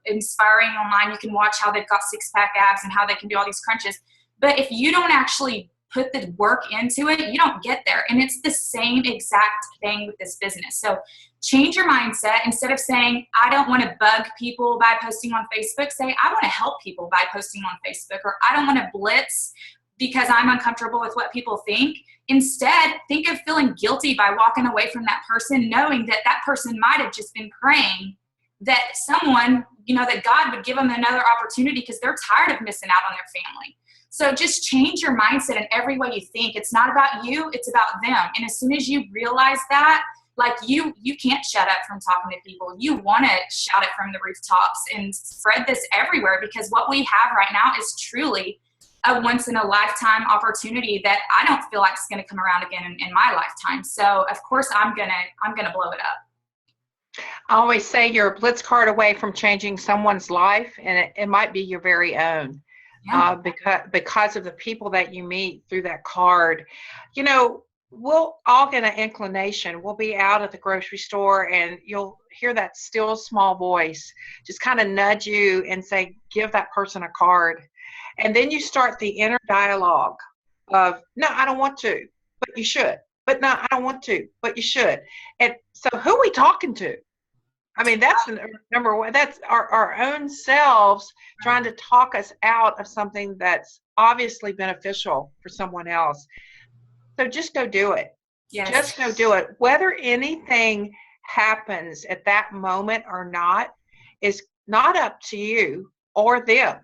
inspiring online. You can watch how they've got 6-pack abs and how they can do all these crunches. But if you don't actually put the work into it, you don't get there. And it's the same exact thing with this business. So change your mindset. Instead of saying, I don't want to bug people by posting on Facebook, say, I want to help people by posting on Facebook. Or I don't want to blitz because I'm uncomfortable with what people think. Instead, think of feeling guilty by walking away from that person, knowing that that person might have just been praying that someone, that God would give them another opportunity, because they're tired of missing out on their family. So just change your mindset in every way you think. It's not about you, it's about them. And as soon as you realize that, like you can't shut up from talking to people. You want to shout it from the rooftops and spread this everywhere, because what we have right now is truly a once in a lifetime opportunity that I don't feel like is going to come around again in my lifetime. So of course I'm going to blow it up. I always say you're a blitz card away from changing someone's life, and it might be your very own. Yeah. Because of the people that you meet through that card. We'll all get an inclination. We'll be out at the grocery store, and you'll hear that still small voice just kind of nudge you and say, give that person a card. And then you start the inner dialogue of, no, I don't want to, but you should. But no, I don't want to, but you should. And so who are we talking to? I mean, that's number one. That's our own selves trying to talk us out of something that's obviously beneficial for someone else. So just go do it. Yes. Just go do it. Whether anything happens at that moment or not is not up to you or them.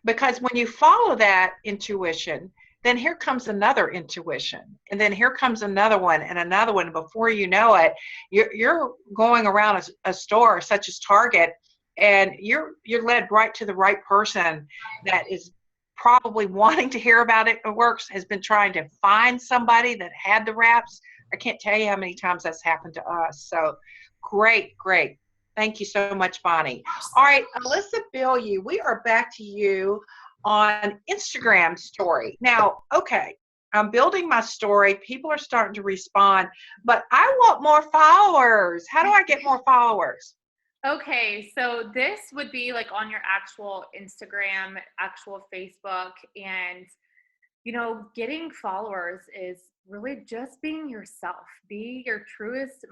Because when you follow that intuition, then here comes another intuition, and then here comes another one and another one. Before you know it, you're going around a store such as Target, and you're led right to the right person that is probably wanting to hear about it. It works, has been trying to find somebody that had the wraps. I can't tell you how many times that's happened to us. So great. Thank you so much, Bonnie. All right, Alissa, Bilyeu, we are back to you on Instagram story. Now, okay, I'm building my story. People are starting to respond, but I want more followers. How do I get more followers? Okay, so this would be like on your actual Instagram, actual Facebook, and getting followers is really just being yourself. Be your truest,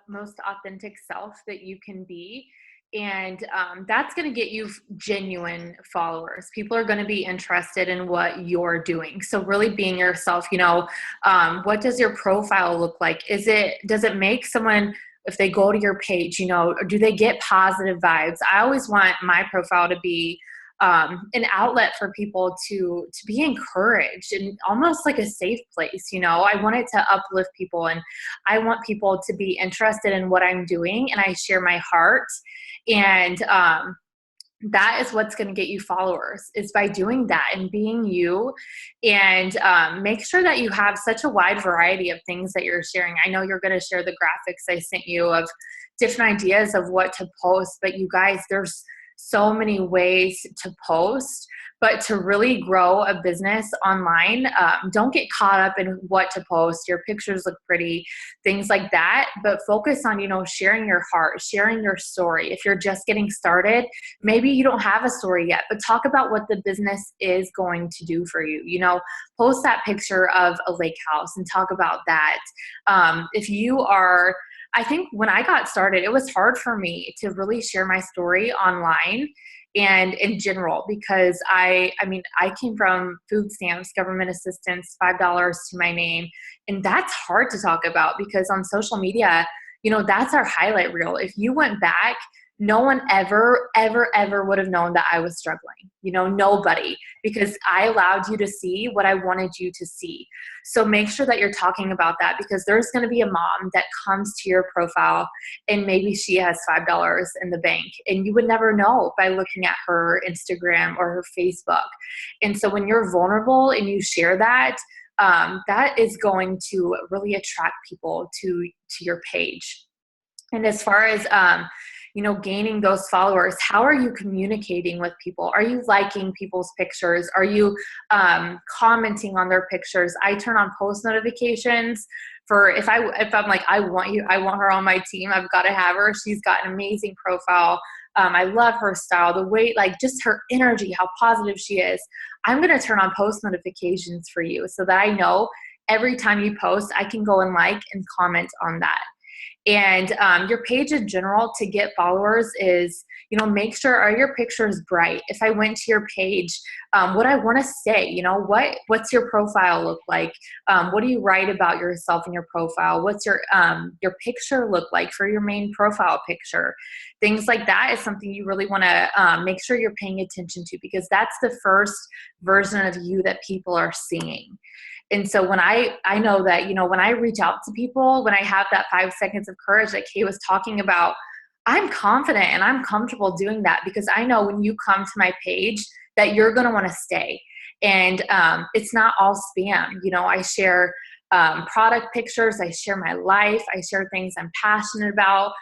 most authentic self that you can be. And that's going to get you genuine followers. People are going to be interested in what you're doing. So really being yourself, what does your profile look like? Does it make someone, if they go to your page, do they get positive vibes? I always want my profile to be an outlet for people to be encouraged, and almost like a safe place. I want it to uplift people, and I want people to be interested in what I'm doing, and I share my heart. And that is what's going to get you followers, is by doing that and being you. And make sure that you have such a wide variety of things that you're sharing. I know you're going to share the graphics I sent you of different ideas of what to post, but you guys, there's so many ways to post. But to really grow a business online, don't get caught up in what to post. Your pictures look pretty, things like that. But focus on, sharing your heart, sharing your story. If you're just getting started, maybe you don't have a story yet, but talk about what the business is going to do for you. Post that picture of a lake house and talk about that. If you are, I think when I got started, it was hard for me to really share my story online and in general, because I came from food stamps, government assistance, $5 to my name. And that's hard to talk about because on social media, that's our highlight reel. If you went back, no one ever would have known that I was struggling, nobody, because I allowed you to see what I wanted you to see. So make sure that you're talking about that, because there's going to be a mom that comes to your profile and maybe she has $5 in the bank, and you would never know by looking at her Instagram or her Facebook. And so when you're vulnerable and you share that, that is going to really attract people to your page. And as far as, gaining those followers, how are you communicating with people? Are you liking people's pictures? Are you commenting on their pictures? I turn on post notifications for if I'm like, I want her on my team. I've got to have her. She's got an amazing profile. I love her style, the way, just her energy, how positive she is. I'm going to turn on post notifications for you so that I know every time you post, I can go and like and comment on that. And your page in general to get followers is, make sure, are your pictures bright? If I went to your page, what I want to say, what's your profile look like? What do you write about yourself in your profile? What's your picture look like for your main profile picture? Things like that is something you really want to make sure you're paying attention to, because that's the first version of you that people are seeing. And so when I know that, when I reach out to people, when I have that 5 seconds of courage that Kaye was talking about, I'm confident and I'm comfortable doing that, because I know when you come to my page that you're going to want to stay. And it's not all spam. I share product pictures. I share my life. I share things I'm passionate about,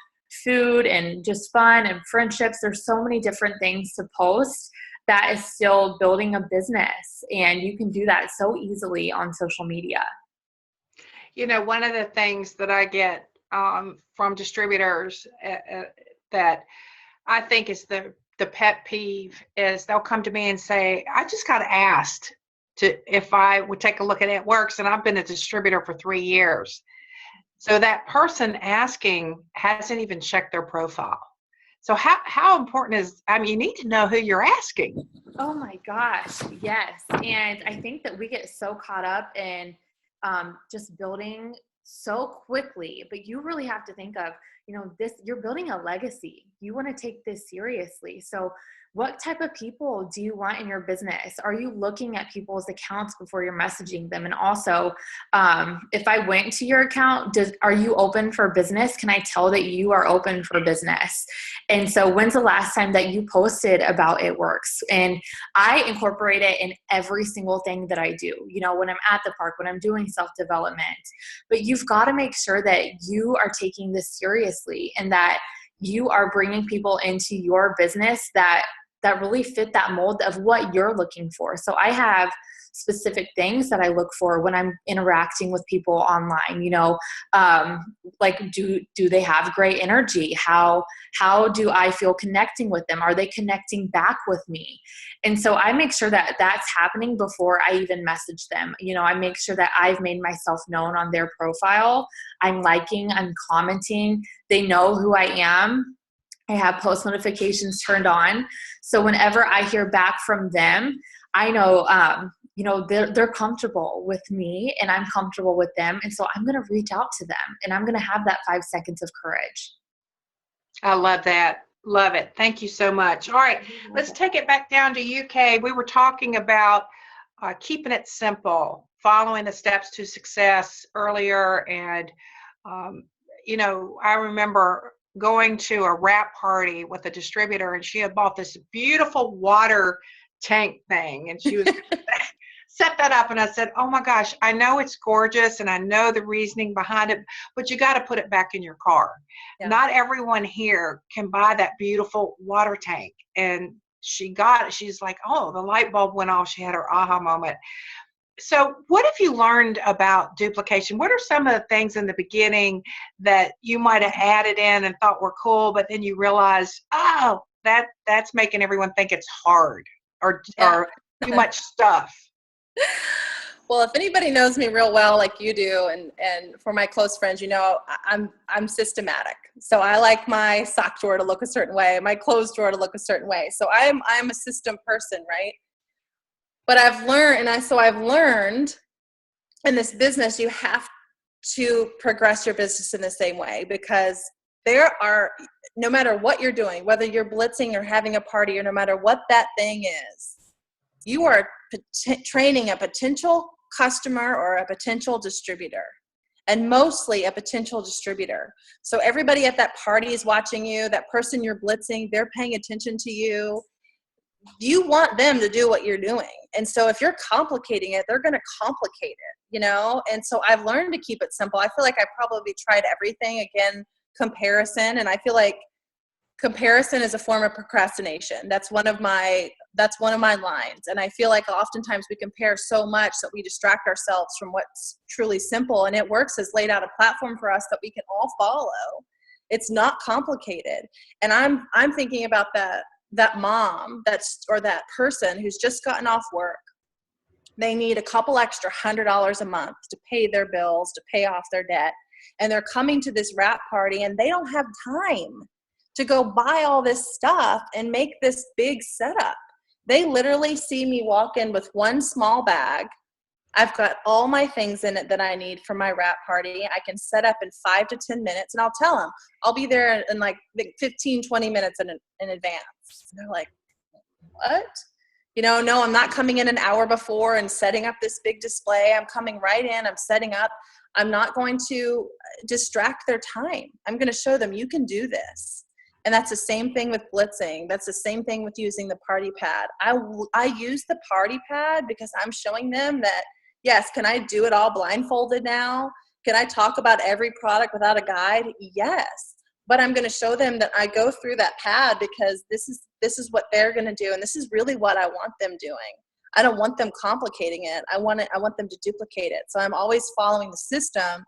food and just fun and friendships. There's so many different things to post that is still building a business. And you can do that so easily on social media. One of the things that I get from distributors that I think is the pet peeve is they'll come to me and say, I just got asked if I would take a look at It Works, and I've been a distributor for 3 years. So that person asking hasn't even checked their profile. So how important is, you need to know who you're asking. Oh my gosh, yes. And I think that we get so caught up in just building so quickly, but you really have to think of, you're building a legacy. You want to take this seriously. So what type of people do you want in your business? Are you looking at people's accounts before you're messaging them? And also, if I went to your account, are you open for business? Can I tell that you are open for business? And so when's the last time that you posted about It Works? And I incorporate it in every single thing that I do, when I'm at the park, when I'm doing self-development. But you've got to make sure that you are taking this seriously and that you are bringing people into your business that really fit that mold of what you're looking for. So I have specific things that I look for when I'm interacting with people online, do they have great energy? How do I feel connecting with them? Are they connecting back with me? And so I make sure that that's happening before I even message them. I make sure that I've made myself known on their profile. I'm liking, I'm commenting. They know who I am. I have post notifications turned on. So whenever I hear back from them, I know, they're comfortable with me and I'm comfortable with them. And so I'm going to reach out to them and I'm going to have that 5 seconds of courage. I love that. Love it. Thank you so much. All right, let's take it back down to you, Kaye. We were talking about keeping it simple, following the steps to success earlier. And, I remember going to a wrap party with a distributor, and she had bought this beautiful water tank thing, and she was set that up and I said, oh my gosh, I know it's gorgeous and I know the reasoning behind it, but you got to put it back in your car. Yeah. Not everyone here can buy that beautiful water tank. And she got it. She's like, oh, the light bulb went off. She had her aha moment. So what have you learned about duplication? What are some of the things in the beginning that you might have added in and thought were cool, but then you realized, oh, that's making everyone think it's hard or too much stuff? Well, if anybody knows me real well, like you do, and for my close friends, you know, I'm systematic. So I like my sock drawer to look a certain way, my clothes drawer to look a certain way. So I'm a system person, right? But I've learned in this business, you have to progress your business in the same way, because there are, no matter what you're doing, whether you're blitzing or having a party or no matter what that thing is, you are training a potential customer or a potential distributor, and mostly a potential distributor. So everybody at that party is watching you, that person you're blitzing, they're paying attention to you. You want them to do what you're doing. And so if you're complicating it, they're going to complicate it, you know? And so I've learned to keep it simple. I feel like I probably tried everything. Again, comparison. And I feel like comparison is a form of procrastination. That's one of my lines. And I feel like oftentimes we compare so much that we distract ourselves from what's truly simple. And It Works has laid out a platform for us that we can all follow. It's not complicated. And I'm thinking about that mom or that person who's just gotten off work. They need a couple extra $100 a month to pay their bills, to pay off their debt. And they're coming to this wrap party and they don't have time to go buy all this stuff and make this big setup. They literally see me walk in with one small bag. I've got all my things in it that I need for my wrap party. I can set up in 5 to 10 minutes, and I'll tell them I'll be there in like 15, 20 minutes in advance. And they're like, what? You know, no, I'm not coming in an hour before and setting up this big display. I'm coming right in, I'm setting up. I'm not going to distract their time. I'm going to show them you can do this. And that's the same thing with blitzing. That's the same thing with using the party pad. I use the party pad because I'm showing them that, yes, can I do it all blindfolded now? Can I talk about every product without a guide? Yes. But I'm going to show them that I go through that pad because this is what they're going to do. And this is really what I want them doing. I don't want them complicating it. I want them to duplicate it. So I'm always following the system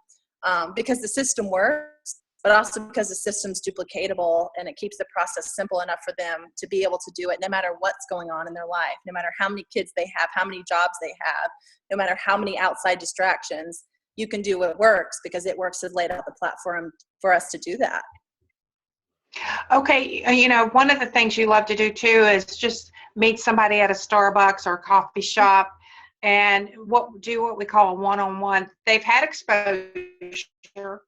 because the system works, but also because the system's duplicatable and it keeps the process simple enough for them to be able to do it no matter what's going on in their life, no matter how many kids they have, how many jobs they have, no matter how many outside distractions. You can do what works because It Works has laid out the platform for us to do that. Okay, you know, one of the things you love to do too is just meet somebody at a Starbucks or a coffee shop and do what we call a one-on-one. They've had exposure,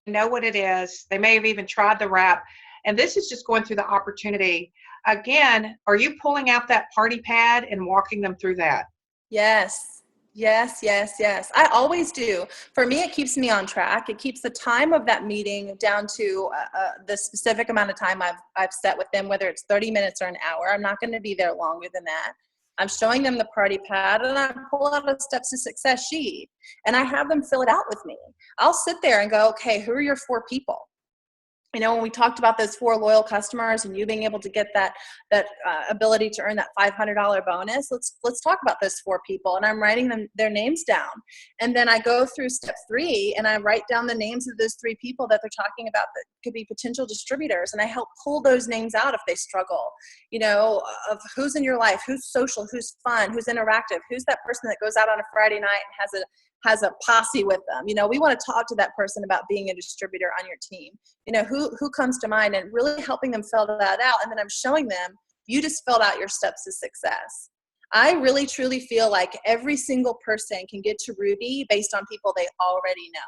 know what it is. They may have even tried the wrap, and this is just going through the opportunity. Again, are you pulling out that party pad and walking them through that? Yes. I always do. For me, it keeps me on track. It keeps the time of that meeting down to the specific amount of time I've set with them, whether it's 30 minutes or an hour. I'm not going to be there longer than that. I'm showing them the party pad, and I pull out a steps to success sheet, and I have them fill it out with me. I'll sit there and go, okay, who are your 4 people? You know, when we talked about those 4 loyal customers and you being able to get that ability to earn that $500 bonus, let's talk about those 4 people. And I'm writing their names down. And then I go through step 3 and I write down the names of those 3 people that they're talking about that could be potential distributors. And I help pull those names out if they struggle, you know, of who's in your life, who's social, who's fun, who's interactive, who's that person that goes out on a Friday night and has a posse with them. You know, we want to talk to that person about being a distributor on your team. You know, who comes to mind, and really helping them fill that out. And then I'm showing them, you just filled out your steps to success. I really truly feel like every single person can get to Ruby based on people they already know.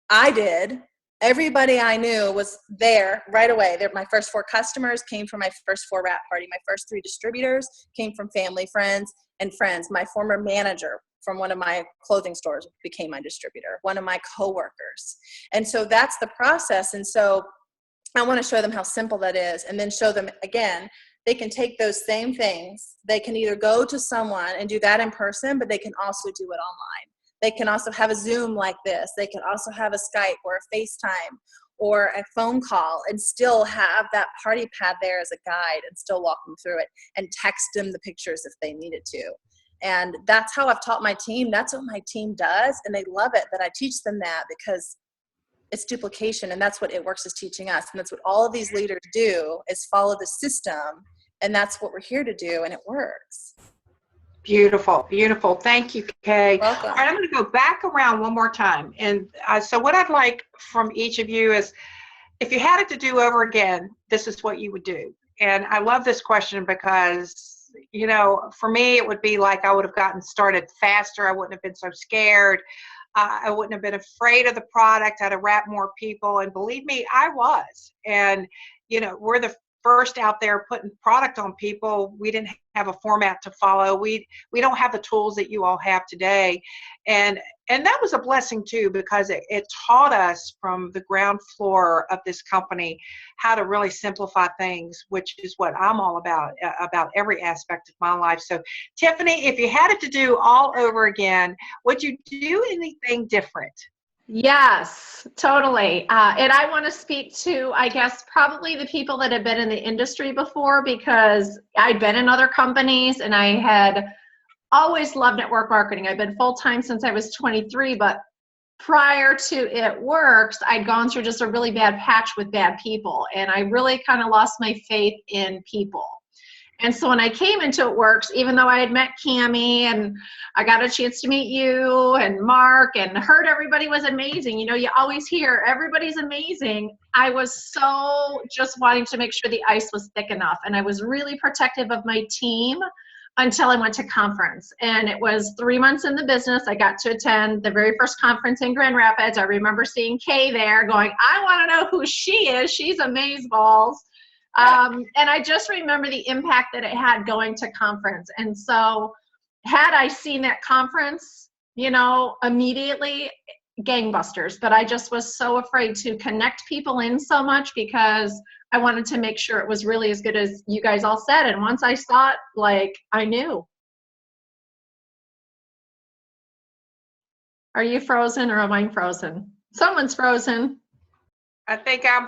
I did. Everybody I knew was there right away. My first 4 customers came from my first 4 wrap party. My first 3 distributors came from family, friends, and friends. My former manager from one of my clothing stores became my distributor, one of my coworkers. And so that's the process. And so I want to show them how simple that is, and then show them again they can take those same things. They can either go to someone and do that in person, but they can also do it online. They can also have a Zoom like this. They can also have a Skype or a FaceTime or a phone call and still have that party pad there as a guide and still walk them through it and text them the pictures if they needed to. And that's how I've taught my team. That's what my team does. And they love it that I teach them that, because it's duplication. And that's what It Works is teaching us. And that's what all of these leaders do, is follow the system. And that's what we're here to do. And it works. Beautiful, beautiful. Thank you, Kaye. Welcome. All right, I'm going to go back around one more time. And so what I'd like from each of you is, if you had it to do over again, this is what you would do. And I love this question because, you know, for me, it would be like I would have gotten started faster. I wouldn't have been so scared. I wouldn't have been afraid of the product. I'd have wrapped more people. And believe me, I was. And, you know, we're the first out there putting product on people. We didn't have a format to follow. We don't have the tools that you all have today. And that was a blessing too, because it taught us from the ground floor of this company how to really simplify things, which is what I'm all about every aspect of my life. So Tiffany, if you had it to do all over again, would you do anything different? Yes, totally. And I want to speak to, I guess, probably the people that have been in the industry before, because I'd been in other companies and I had always loved network marketing. I've been full-time since I was 23, but prior to It Works, I'd gone through just a really bad patch with bad people. And I really kind of lost my faith in people. And so when I came into It Works, even though I had met Cammie and I got a chance to meet you and Mark and heard everybody was amazing, you know, you always hear everybody's amazing. I was so just wanting to make sure the ice was thick enough. And I was really protective of my team until I went to conference. And it was 3 months in the business. I got to attend the very first conference in Grand Rapids. I remember seeing Kaye there going, I want to know who she is. She's amazeballs. And I just remember the impact that it had going to conference. And so had I seen that conference, you know, immediately, gangbusters. But I just was so afraid to connect people in so much because I wanted to make sure it was really as good as you guys all said. And once I saw it, like, I knew. Are you frozen or am I frozen? Someone's frozen. I think I'm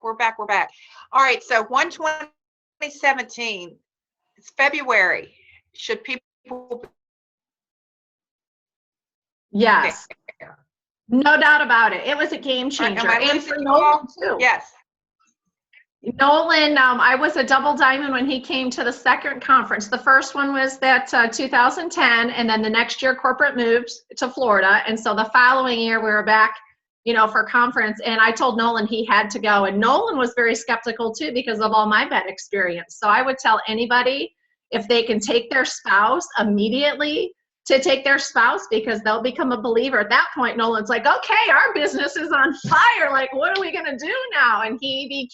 We're back. All right, so 1/20/17, it's February. Should people? Yes. No doubt about it. It was a game changer. And for Nolan too. Yes. Nolan, I was a double diamond when he came to the second conference. The first one was that 2010, and then the next year corporate moved to Florida. And so the following year we were back, you know, for conference, and I told Nolan he had to go. And Nolan was very skeptical too because of all my bad experience. So I would tell anybody, if they can take their spouse immediately, to take their spouse, because they'll become a believer. At that point, Nolan's like, okay, our business is on fire. Like, what are we going to do now? And he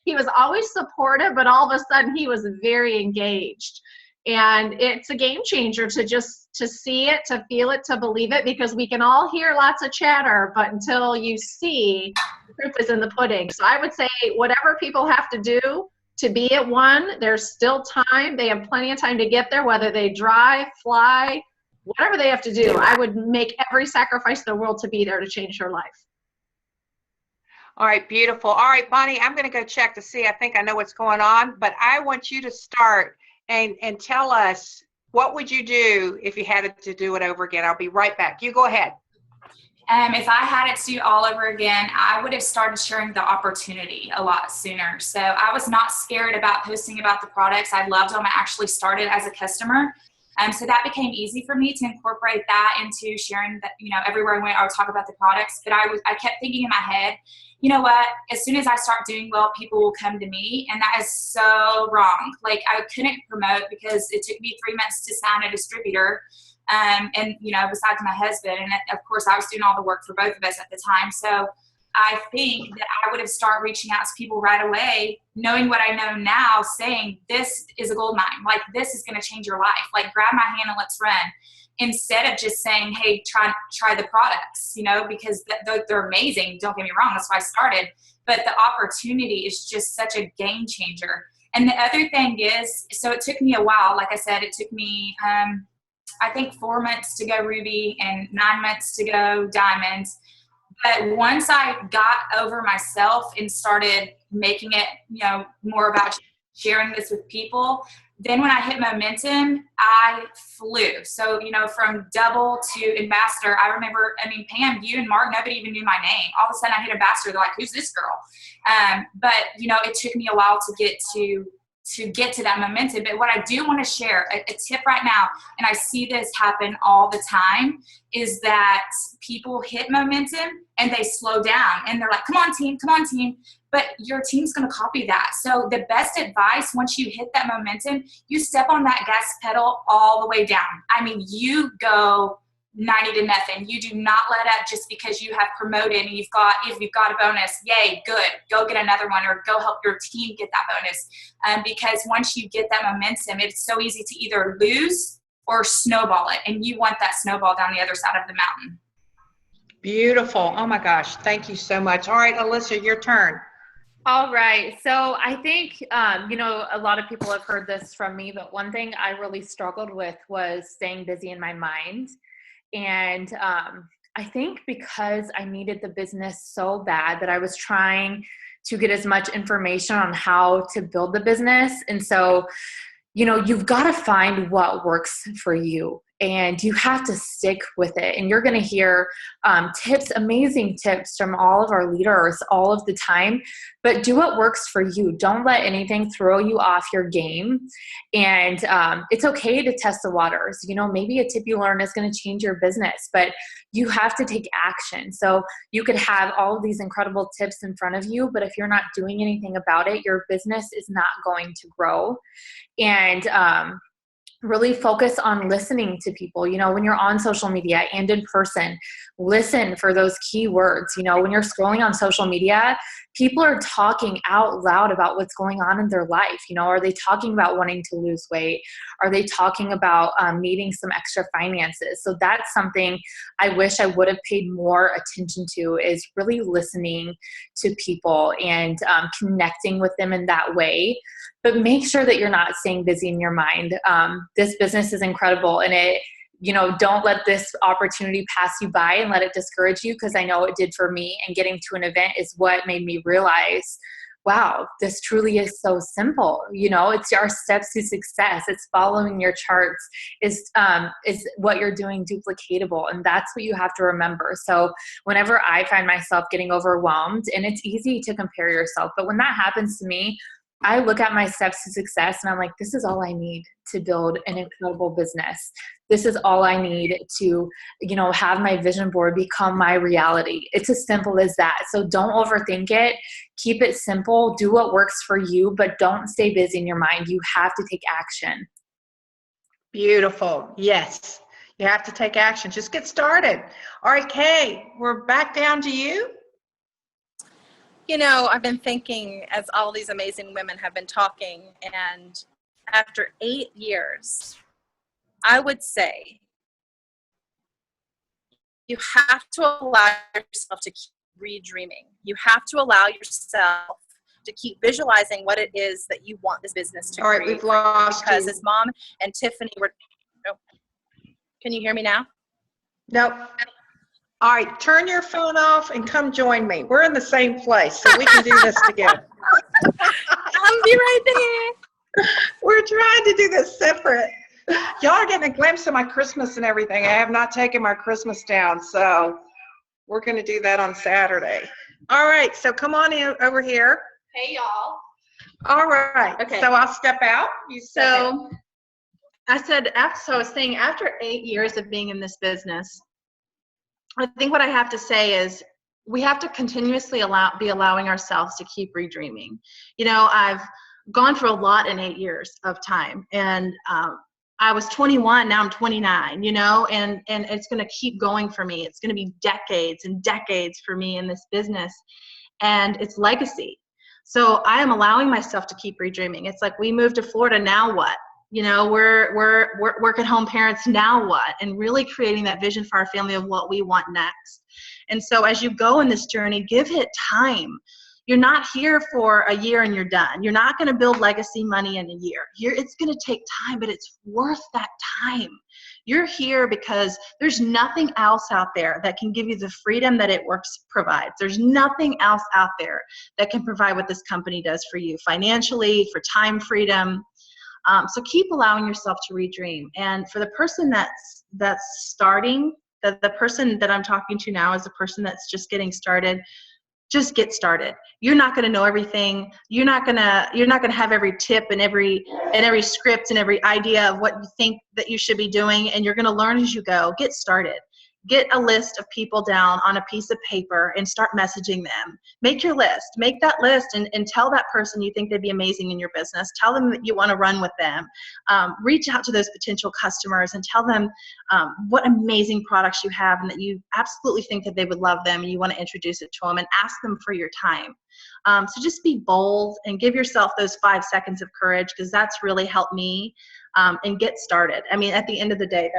was always supportive, but all of a sudden he was very engaged. And it's a game changer to see it, to feel it, to believe it, because we can all hear lots of chatter, but until you see, the proof is in the pudding. So I would say whatever people have to do to be at one, there's still time. They have plenty of time to get there, whether they drive, fly, whatever they have to do. I would make every sacrifice in the world to be there to change their life. All right, beautiful. All right, Bonnie, I'm going to go check to see. I think I know what's going on, but I want you to start and tell us, what would you do if you had to do it over again? I'll be right back. You go ahead. If I had it to do all over again, I would have started sharing the opportunity a lot sooner. So I was not scared about posting about the products. I loved them. I actually started as a customer. So that became easy for me to incorporate that into sharing that, you know, everywhere I went, I would talk about the products. But I kept thinking in my head, you know what, as soon as I start doing well, people will come to me. And that is so wrong. Like, I couldn't promote because it took me 3 months to sign a distributor. And, you know, besides my husband, and of course I was doing all the work for both of us at the time. So I think that I would have started reaching out to people right away, knowing what I know now, saying, this is a gold mine. Like, this is going to change your life. Like, grab my hand and let's run. Instead of just saying, hey, try the products, you know, because they're amazing. Don't get me wrong. That's why I started. but the opportunity is just such a game changer. And the other thing is, so it took me a while. Like I said, it took me, I think 4 months to go ruby and 9 months to go diamonds. But once I got over myself and started making it, more about sharing this with people, then when I hit momentum, I flew. So, from double to ambassador, I remember, Pam, you and Mark, nobody even knew my name. All of a sudden I hit ambassador. They're like, who's this girl? But, it took me a while to get to that momentum. But what I do want to share, a tip right now, and I see this happen all the time, is that people hit momentum and they slow down and they're like, come on team. But your team's going to copy that. So the best advice, once you hit that momentum, you step on that gas pedal all the way down. You go 90 to nothing. You do not let up just because you have promoted and if you've got a bonus, yay, good. Go get another one or go help your team get that bonus. Because once you get that momentum, it's so easy to either lose or snowball it. And you want that snowball down the other side of the mountain. Beautiful. Oh my gosh. Thank you so much. All right, Alissa, your turn. All right. So I think, a lot of people have heard this from me, but one thing I really struggled with was staying busy in my mind. And I think because I needed the business so bad that I was trying to get as much information on how to build the business. And so, you've got to find what works for you. And you have to stick with it. And you're going to hear tips, amazing tips from all of our leaders all of the time. But do what works for you. Don't let anything throw you off your game. And it's okay to test the waters. Maybe a tip you learn is going to change your business, but you have to take action. So you could have all of these incredible tips in front of you, but if you're not doing anything about it, your business is not going to grow. And really focus on listening to people. When you're on social media and in person, listen for those keywords. When you're scrolling on social media, people are talking out loud about what's going on in their life. Are they talking about wanting to lose weight? Are they talking about needing some extra finances? So that's something I wish I would have paid more attention to, is really listening to people and connecting with them in that way. But make sure that you're not staying busy in your mind. This business is incredible, and don't let this opportunity pass you by and let it discourage you, because I know it did for me. And getting to an event is what made me realize, wow, this truly is so simple. It's our steps to success. It's following your charts. Is what you're doing duplicatable, and that's what you have to remember. So whenever I find myself getting overwhelmed, and it's easy to compare yourself, but when that happens to me, I look at my steps to success and I'm like, this is all I need to build an incredible business. This is all I need to, have my vision board become my reality. It's as simple as that. So don't overthink it. Keep it simple. Do what works for you, but don't stay busy in your mind. You have to take action. Beautiful. Yes. You have to take action. Just get started. All right, Kaye, we're back down to you. I've been thinking as all these amazing women have been talking, and after 8 years, I would say you have to allow yourself to keep redreaming. You have to allow yourself to keep visualizing what it is that you want this business to All right, create. we've lost because you. as Mom and Tiffany were, can you hear me now? Nope. All right, turn your phone off and come join me. We're in the same place, so we can do this together. I'll be right there. We're trying to do this separate. Y'all are getting a glimpse of my Christmas and everything. I have not taken my Christmas down, so we're going to do that on Saturday. All right, so come on in over here. Hey, y'all. All right. Okay. So I'll step out. You step in. I was saying after 8 years of being in this business, I think what I have to say is we have to continuously be allowing ourselves to keep redreaming. I've gone through a lot in 8 years of time, and I was 21, now I'm 29, and it's going to keep going for me. It's going to be decades and decades for me in this business, and it's legacy. So I am allowing myself to keep redreaming. It's like we moved to Florida, now what? We're work-at-home parents, now what? And really creating that vision for our family of what we want next. And so as you go in this journey, give it time. You're not here for a year and you're done. You're not going to build legacy money in a year. It's going to take time, but it's worth that time. You're here because there's nothing else out there that can give you the freedom that It Works provides. There's nothing else out there that can provide what this company does for you financially, for time freedom. So keep allowing yourself to redream. And for the person that's starting, the person that I'm talking to now is the person that's just getting started. Just get started. You're not going to know everything. You're not going to have every tip and every script and every idea of what you think that you should be doing, and you're going to learn as you go. Get started. Get a list of people down on a piece of paper and start messaging them. Make your list. Make that list and tell that person you think they'd be amazing in your business. Tell them that you want to run with them. Reach out to those potential customers and tell them what amazing products you have and that you absolutely think that they would love them and you want to introduce it to them, and ask them for your time. So just be bold and give yourself those 5 seconds of courage, because that's really helped me, and get started. I mean, at the end of the day,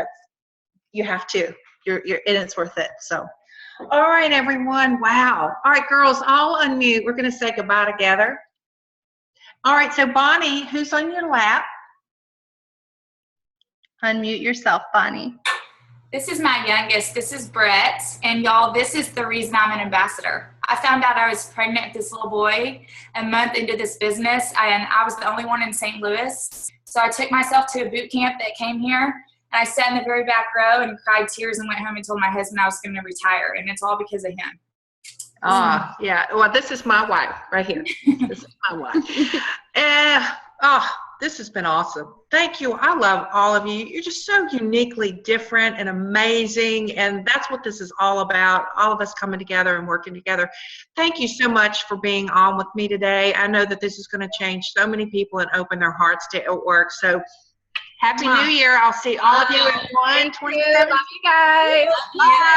you have to. And it's worth it. So, all right, everyone. Wow. All right, girls, all unmute. We're going to say goodbye together. All right, so Bonnie, who's on your lap? Unmute yourself, Bonnie. This is my youngest. This is Brett. And y'all, this is the reason I'm an ambassador. I found out I was pregnant with this little boy a month into this business, and I was the only one in St. Louis. So I took myself to a boot camp that came here. And I sat in the very back row and cried tears and went home and told my husband I was going to retire. And it's all because of him. Yeah. Well, this is my wife right here. This is my wife. This has been awesome. Thank you. I love all of you. You're just so uniquely different and amazing. And that's what this is all about. All of us coming together and working together. Thank you so much for being on with me today. I know that this is going to change so many people and open their hearts to It Works. So Happy New Year. I'll see all of you at 1/27. Love you guys. Bye.